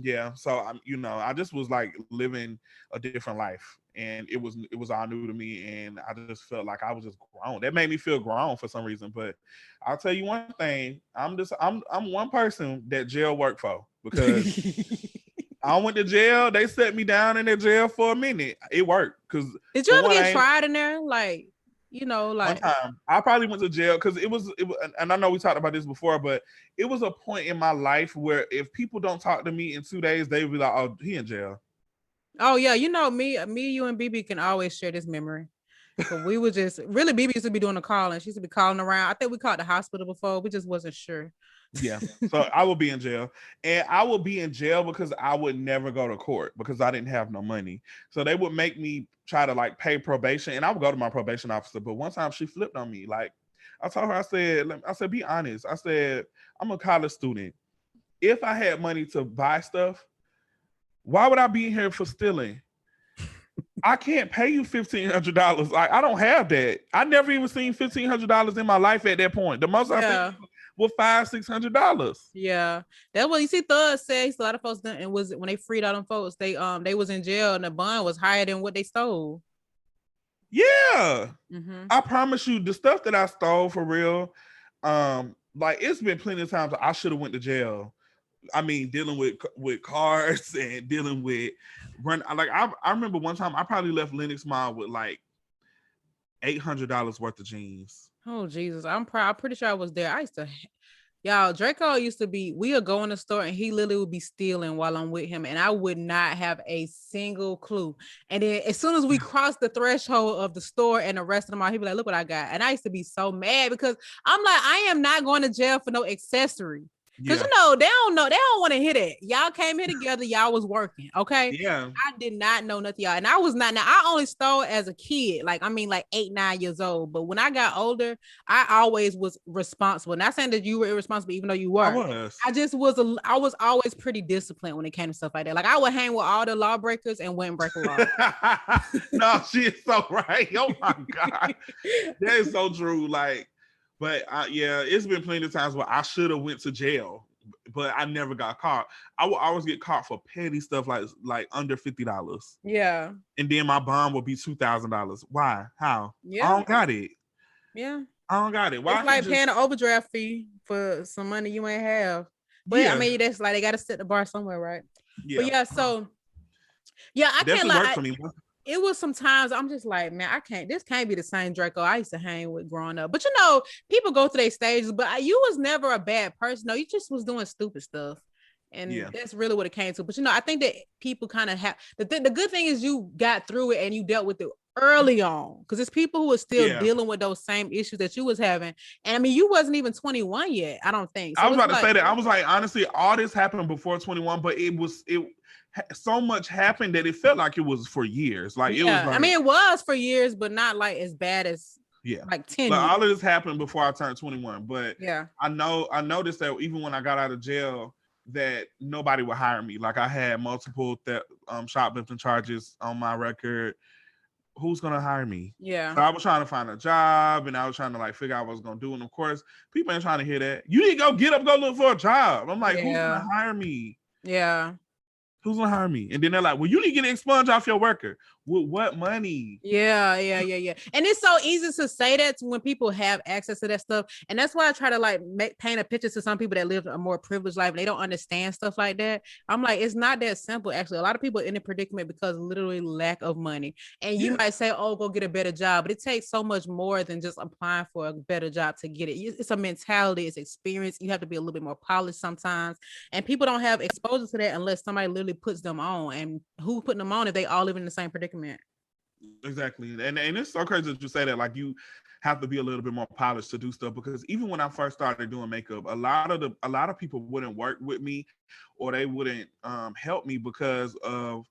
Yeah, so I'm, I just was like living a different life, and it was all new to me, and I just felt like I was just grown. That made me feel grown for some reason. But I'll tell you one thing: I'm one person that jail worked for, because I went to jail. They set me down in their jail for a minute. It worked because Did you ever get tried in there? Like, one time I probably went to jail because it was, and I know we talked about this before, but it was a point in my life where if people don't talk to me in 2 days, they would be like, "Oh, he in jail." Oh yeah, me, you and BB can always share this memory. But we were just really BB used to be doing the calling. She used to be calling around. I think we called the hospital before. We just wasn't sure. Yeah. So I would be in jail. And I would be in jail because I would never go to court because I didn't have no money. So they would make me try to like pay probation, and I would go to my probation officer. But one time she flipped on me. Like, I told her, I said, be honest. I said, I'm a college student. If I had money to buy stuff, why would I be here for stealing? I can't pay you $1,500. Like, I don't have that. I never even seen $1,500 in my life at that point. The most I seen was $500-$600. Yeah, that's what you see. Thug said. A lot of folks done, and was when they freed all them folks, they was in jail and the bond was higher than what they stole. Yeah, I promise you, the stuff that I stole for real, like it's been plenty of times I should have went to jail. I mean, dealing with cars and dealing with like I remember one time I probably left Lenox Mall with like $800 worth of jeans. Oh Jesus, I'm pretty sure I was there. I used to, y'all. Draco used to be. We'll go in the store and he literally would be stealing while I'm with him, and I would not have a single clue. And then as soon as we crossed the threshold of the store and the rest of the mall, he'd be like, "Look what I got," and I used to be so mad because I'm like, I am not going to jail for no accessory. Because they don't want to hear that. Y'all came here together, y'all was working, okay? Yeah. I did not know nothing, y'all. And I was not, now I only stole as a kid, like 8, 9 years old. But when I got older, I always was responsible. Not saying that you were irresponsible, even though you were. I just was I was always pretty disciplined when it came to stuff like that. Like I would hang with all the lawbreakers and wouldn't break a law. No, she is so right. Oh my God. That is so true. Like, but yeah, it's been plenty of times where I should have went to jail, but I never got caught. I would always get caught for petty stuff like under $50. Yeah. And then my bond would be $2,000. Why? How? Yeah. I don't got it. Yeah. I don't got it. Why? It's like paying an overdraft fee for some money you ain't have. But yeah. I mean, that's like they got to set the bar somewhere, right? Yeah. But yeah, so yeah, I can't lie. For me. It was sometimes I'm just like, man, this can't be the same Draco I used to hang with growing up. But people go through their stages, but you was never a bad person. No, you just was doing stupid stuff. And that's really what it came to. But I think that people kind of have the good thing is you got through it and you dealt with it early on, because it's people who are still dealing with those same issues that you was having. And I mean, you wasn't even 21 yet, I don't think. So I was about to say that. I was like, honestly, all this happened before 21, but it so much happened that it felt like it was for years. Like it was. Like, I mean, it was for years, but not like as bad as like 10 years. All of this happened before I turned 21. But yeah, I noticed that even when I got out of jail, that nobody would hire me. Like I had multiple shoplifting charges on my record. Who's gonna hire me? Yeah. So I was trying to find a job, and I was trying to like figure out what I was gonna do. And of course, people ain't trying to hear that. You need to go look for a job. I'm like, who's gonna hire me? Yeah. Who's gonna hire me? And then they're like, well, you need to get an expunge off your worker. With what money? Yeah. And it's so easy to say that when people have access to that stuff. And that's why I try to like paint a picture to some people that live a more privileged life and they don't understand stuff like that. I'm like, it's not that simple. Actually, a lot of people are in a predicament because literally lack of money. And you might say, oh, go get a better job. But it takes so much more than just applying for a better job to get it. It's a mentality, it's experience. You have to be a little bit more polished sometimes. And people don't have exposure to that unless somebody literally puts them on. And who putting them on if they all live in the same predicament? Exactly. And it's so crazy that you say that. Like you have to be a little bit more polished to do stuff, because even when I first started doing makeup, a lot of people wouldn't work with me, or they wouldn't help me because of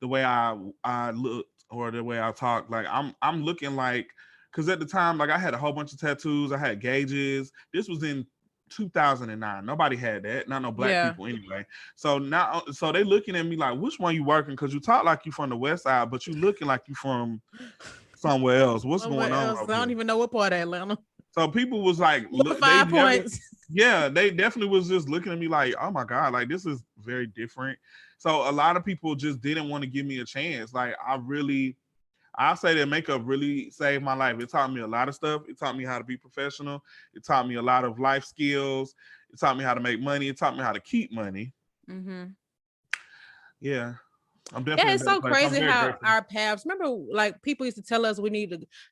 the way I looked or the way I talk. Like I'm looking like, because at the time, like I had a whole bunch of tattoos, I had gauges. This was in 2009. Nobody had that. Not no black Yeah. people anyway. So now, so they looking at me like, which one you working? Because you talk like you from the West Side, but you looking like you from somewhere else. What's going Somewhere on else. over I don't here? even know what part of Atlanta. So people was like, Little they 5 never, points. yeah, they definitely was just looking at me like, oh my God, like this is very different. So a lot of people just didn't want to give me a chance. Like I say that makeup really saved my life. It taught me a lot of stuff. It taught me how to be professional. It taught me a lot of life skills. It taught me how to make money. It taught me how to keep money. Mm-hmm. Yeah, I'm definitely Yeah, in a it's better so place. I'm crazy very how grateful. our paths. Remember, like people used to tell us we need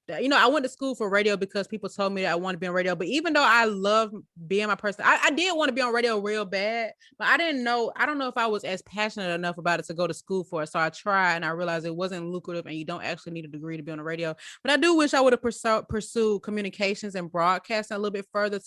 to. I went to school for radio because people told me that I want to be on radio. But even though I love being my person, I did want to be on radio real bad. But I didn't know. I don't know if I was as passionate enough about it to go to school for it. So I tried, and I realized it wasn't lucrative, and you don't actually need a degree to be on the radio. But I do wish I would have pursued communications and broadcasting a little bit further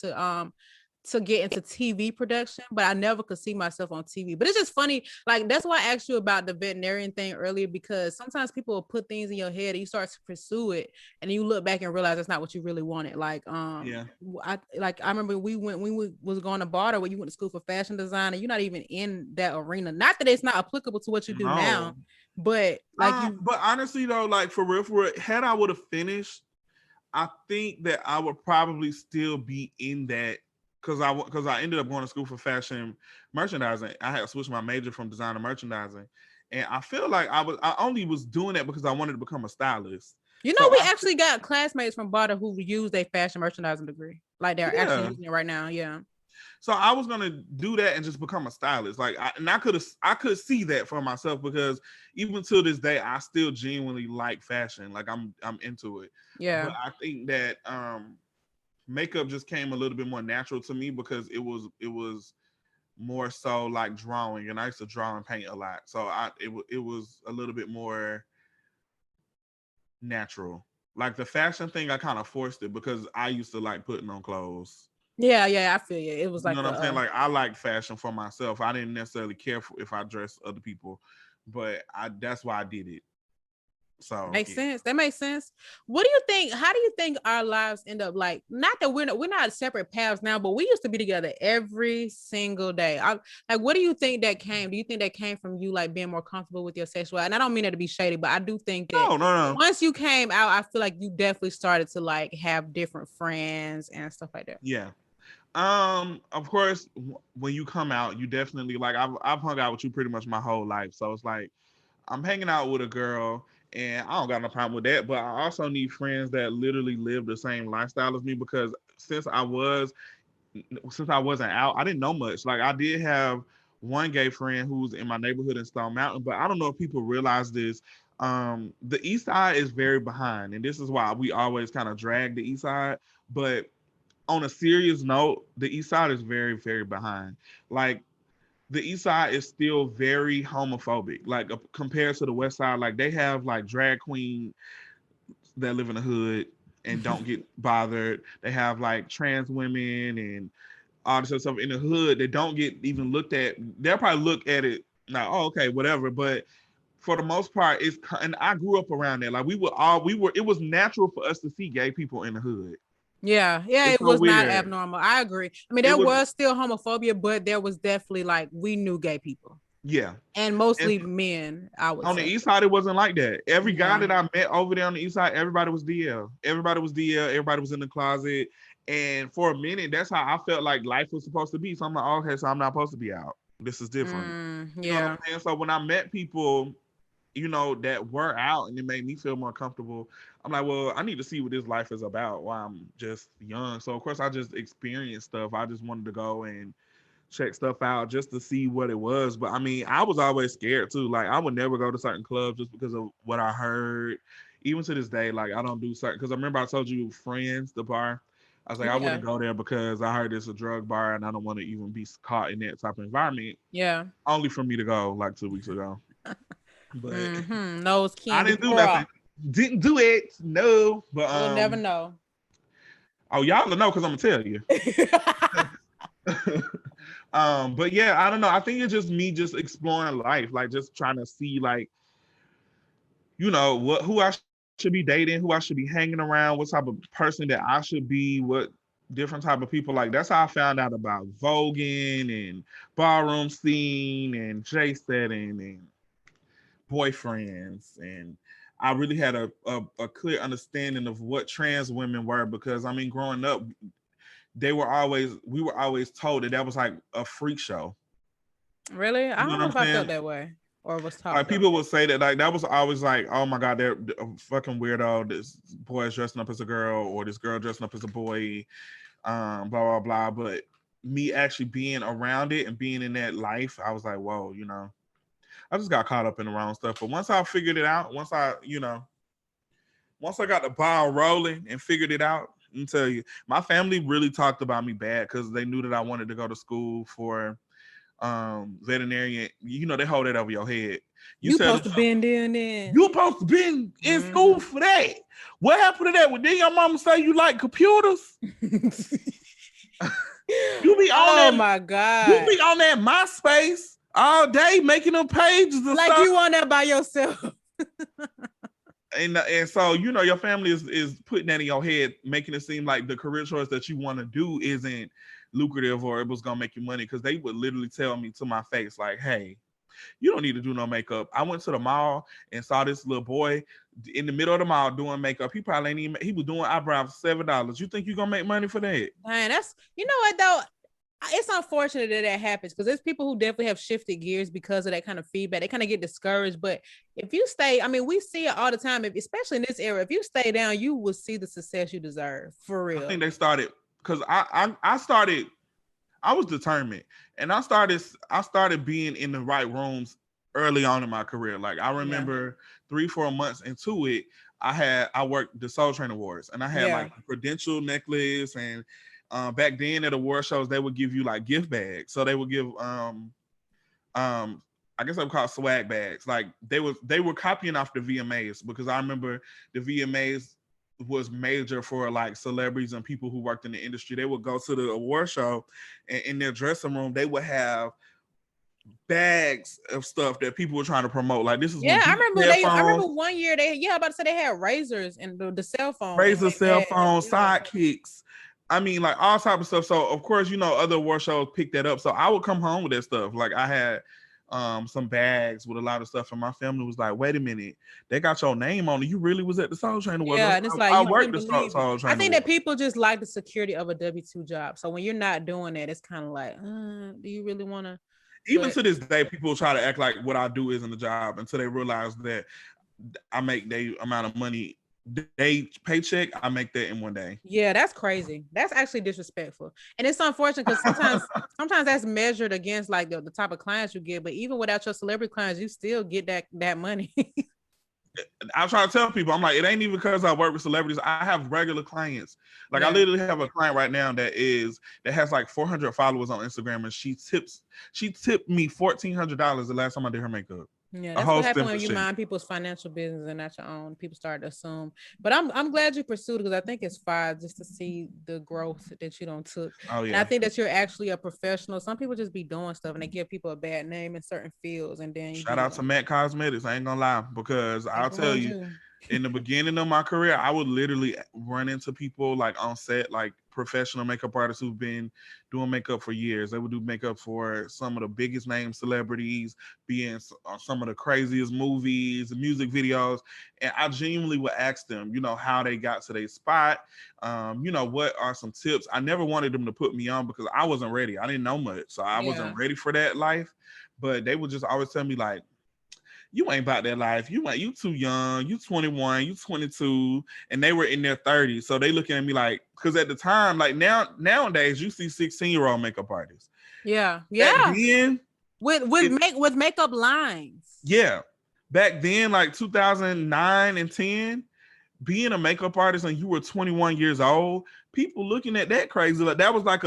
to get into TV production, but I never could see myself on TV. But it's just funny. Like, that's why I asked you about the veterinarian thing earlier, because sometimes people will put things in your head and you start to pursue it and you look back and realize that's not what you really wanted. Like, Yeah. I remember we was going to barter where you went to school for fashion design and you're not even in that arena. Not that it's not applicable to what you do now, No. but like But honestly though, like for real, had I would have finished, I think that I would probably still be in that because I ended up going to school for fashion merchandising. I had switched my major from design to merchandising, and I feel like I only was doing that because I wanted to become a stylist. So we actually got classmates from Barter who used a fashion merchandising degree. Like they're actually using it right now. Yeah. So I was gonna do that and just become a stylist. Like I could see that for myself because even to this day I still genuinely like fashion. Like I'm into it. Yeah. But I think that makeup just came a little bit more natural to me because it was more so like drawing, and I used to draw and paint a lot. So it was a little bit more natural. Like the fashion thing, I kind of forced it because I used to like putting on clothes. Yeah, I feel you. It was You like know what I'm saying? Like I like fashion for myself. I didn't necessarily care if I dressed other people, but that's why I did it. So makes sense. That makes sense. What do you think? How do you think our lives end up like? Not that we're not separate paths now, but we used to be together every single day. Like, what do you think that came? Do you think that came from you like being more comfortable with your sexuality? And I don't mean that to be shady, but I do think that no. once you came out, I feel like you definitely started to like have different friends and stuff like that. Yeah. Of course, when you come out, you definitely like I've hung out with you pretty much my whole life, so it's like I'm hanging out with a girl, and I don't got no problem with that. But I also need friends that literally live the same lifestyle as me because since I wasn't out, I didn't know much. Like I did have one gay friend who's in my neighborhood in Stone Mountain, but I don't know if people realize this. The East Side is very behind, and this is why we always kind of drag the East Side. But on a serious note, the East Side is very, very behind. Like the East Side is still very homophobic. Like compared to the West Side, like they have like drag queen that live in the hood and don't get bothered. They have like trans women and all this other stuff in the hood that don't get even looked at. They'll probably look at it like, oh, okay, whatever. But for the most part, and I grew up around that. Like it was natural for us to see gay people in the hood. Yeah, It's it so was not weird. abnormal. I agree. I mean, It there was, was still homophobia, but there was definitely like we knew gay people. yeah. And And mostly men, I would on the say. East Side, it wasn't like that. Every guy Yeah. that I met over there on the East Side, everybody was DL. Everybody was DL. Everybody was in the closet. And for a minute, that's how I felt like life was supposed to be. So I'm like, okay, so I'm not supposed to be out. This is different. You know what Yeah. I'm saying? So when I met people, that were out and it made me feel more comfortable, I'm like, well, I need to see what this life is about while I'm just young. So of course I just experienced stuff. I just wanted to go and check stuff out just to see what it was. But I mean, I was always scared too. Like I would never go to certain clubs just because of what I heard. Even to this day, like I don't do certain because I remember I told you Friends, the bar. I was like, I Yeah. wouldn't go there because I heard it's a drug bar and I don't want to even be caught in that type of environment. Yeah. Only for me to go like 2 weeks ago. But Nose I candy didn't do nothing. bra. Didn't do it. No. But We'll never know. oh, y'all will know because I'm gonna tell you. But yeah, I don't know. I think it's just me just exploring life, like just trying to see like, who I should be dating, who I should be hanging around, what type of person that I should be, what different type of people. Like that's how I found out about voguing and ballroom scene and J setting and boyfriends. And I really had a clear understanding of what trans women were, because I mean, growing up, we were always told that was like a freak show. Really? I You know don't what know I'm if I felt saying? that way or was taught Like that people way. would say that, like that was always like, oh my god, they're a fucking weirdo. This boy is dressing up as a girl, or this girl dressing up as a boy, blah blah blah. But me actually being around it and being in that life, I was like, whoa, I just got caught up in the wrong stuff. But once I figured it out, once I got the ball rolling and figured it out, let me tell you, my family really talked about me bad because they knew that I wanted to go to school for veterinarian. They hold that over your head. You You tell supposed them to something, been doing that. you supposed to be in school Mhm. for that. What happened to that? Well, then your mama say you like computers. You be on Oh that. my You God. be on that MySpace all day making them pages and Like stuff. you on there by yourself. And so your family is putting that in your head, making it seem like the career choice that you want to do isn't lucrative or it was gonna make you money, because they would literally tell me to my face like, hey, you don't need to do no makeup. I went to the mall and saw this little boy in the middle of the mall doing makeup. He probably ain't even, he was doing eyebrows for $7. You think you're gonna make money for that? Man, that's, you know what though? It's unfortunate that that happens because there's people who definitely have shifted gears because of that kind of feedback. They kind of get discouraged. But if you stay, I mean, we see it all the time, especially in this era. If you stay down, you will see the success you deserve for I real. think they started because I started, I was determined, and I started being in the right rooms early on in my career. Like I Yeah. remember 3-4 months into it, I worked the Soul Train Awards, and I had Yeah. like a credential necklace, and back then at award shows they would give you like gift bags. So they would give um I guess I would call it swag bags. Like they were copying off the VMAs, because I remember the VMAs was major for like celebrities and people who worked in the industry. They would go to the award show, and in their dressing room they would have bags of stuff that people were trying to promote. Like this is Yeah, when I Beats remember I remember headphones, one year I'm about to say they had razors and the cell phone in Razor cell their bag. phones, Yeah. sidekicks. I mean, like all type of stuff. So of course, other award shows picked that up. So I would come home with that stuff. Like I had some bags with a lot of stuff, and my family was like, "Wait a minute, they got your name on it. You really was at the Soul Train Awards?" Yeah, and it's like I you worked couldn't the believe it. Soul I Train think that Awards. people just like the security of a W-2 job. So when you're not doing that, it's kind of like, do you really want to? Even But to this day, people try to act like what I do isn't a job until they realize that I make the amount of money, they paycheck, I make that in one day. yeah, that's crazy. That's actually disrespectful, and it's unfortunate because sometimes that's measured against like the type of clients you get. But even without your celebrity clients, you still get that money. I try to tell people, I'm like, it ain't even because I work with celebrities. I have regular clients. Like I Yeah. literally have a client right now that has like 400 followers on Instagram, and she tipped me $1,400 the last time I did her makeup. Yeah, A that's whole what happened simple when you shit. mind people's financial business and not your own. People start to assume. But I'm glad you pursued it because I think it's fine just to see the growth that you don't took. Oh And I yeah. think that you're actually a professional. Some people just be doing stuff and they give people a bad name in certain fields, and then you Shout be out to like, Matt Cosmetics. I ain't gonna lie, because they I'll tell groomed you, you. in the beginning of my career, I would literally run into people like on set, like professional makeup artists who've been doing makeup for years. They would do makeup for some of the biggest name celebrities, be in some of the craziest movies, music videos. And I genuinely would ask them, how they got to their spot. What are some tips? I never wanted them to put me on because I wasn't ready. I didn't know much. So I Yeah. wasn't ready for that life. But they would just always tell me like, you ain't about that life. You too young. You 21, you 22, and they were in their 30s. So they looking at me like, because at the time, like nowadays, you see 16-year-old makeup artists. Yeah. Back Yeah. then, With makeup lines. yeah. Back then, like 2009 and 10, being a makeup artist and you were 21 years old, people looking at that crazy. Like that was like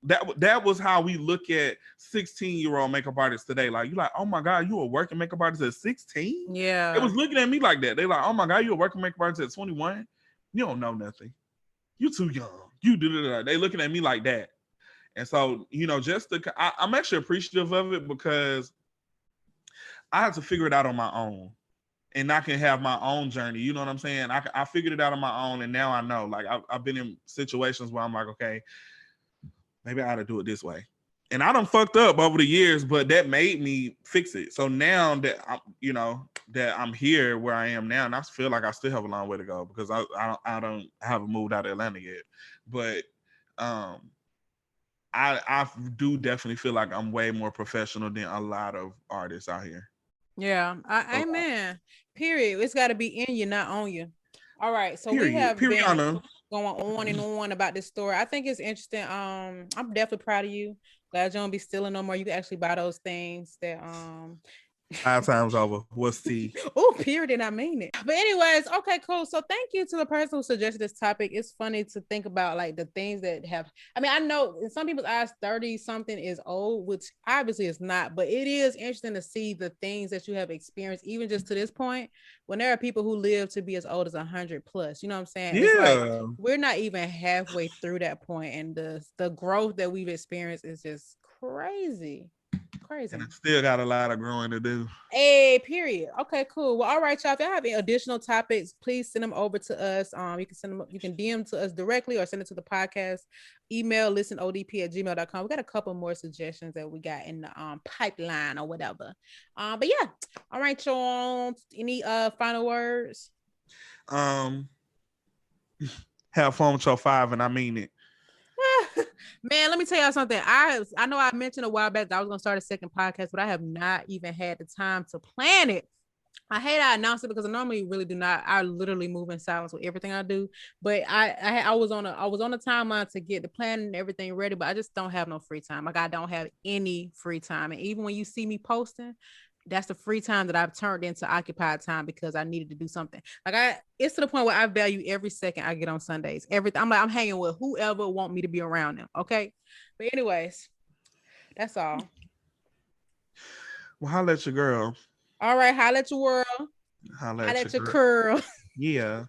that was how we look at 16-year-old makeup artists today. Like, you're like, oh my God, you a working makeup artist at 16? It Yeah. was looking at me like that. They like, oh my God, you a working makeup artist at 21? You don't know nothing. You too young. You do that. They looking at me like that. And so, I'm actually appreciative of it because I had to figure it out on my own. and I can have my own journey. You know what I'm saying? I figured it out on my own, and now I know. Like I've been in situations where I'm like, okay, maybe I ought to do it this way. And I done fucked up over the years, but that made me fix it. So now that I'm here where I am now, and I feel like I still have a long way to go because I haven't moved out of Atlanta yet. But I do definitely feel like I'm way more professional than a lot of artists out here. Yeah, amen. Period. It's got to be in you, not on you. All right, so we Period. have been Period. going on and on about this story. I think it's interesting. I'm definitely proud of you. Glad you don't be stealing no more. You can actually buy those things that 5 times over. What's the oh, period, and I mean it. But anyways, okay, cool. So thank you to the person who suggested this topic. It's funny to think about like the things that have. I mean, I know in some people's eyes, 30 something is old, which obviously is not. But it is interesting to see the things that you have experienced, even just to this point. When there are people who live to be as old as 100 plus, you know what I'm saying? Yeah. It's like we're not even halfway through that point, and the growth that we've experienced is just crazy. And I still got a lot of growing to do. Hey, period. Okay, cool. Well, all right, y'all. If y'all have any additional topics, please send them over to us. You can send them, you can DM to us directly or send it to the podcast. Email listenodp@gmail.com. We got a couple more suggestions that we got in the pipeline or whatever. But yeah, all right, y'all. Any final words? Have fun with your 5, and I mean it. Man, let me tell y'all something. I know I mentioned a while back that I was gonna start a second podcast, but I have not even had the time to plan it. I hate I announced it because I normally really do not. I literally move in silence with everything I do. But I was on a timeline to get the plan and everything ready, but I just don't have no free time. Like I don't have any free time. And even when you see me posting, that's the free time that I've turned into occupied time because I needed to do something. Like it's to the point where I value every second I get on Sundays. Everything. I'm hanging with whoever want me to be around them. Okay. But anyways, that's all. Well, holla at your girl. All right. Holla at your world. Holla Holla at at your girl. curl. Yeah.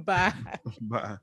Bye. Bye.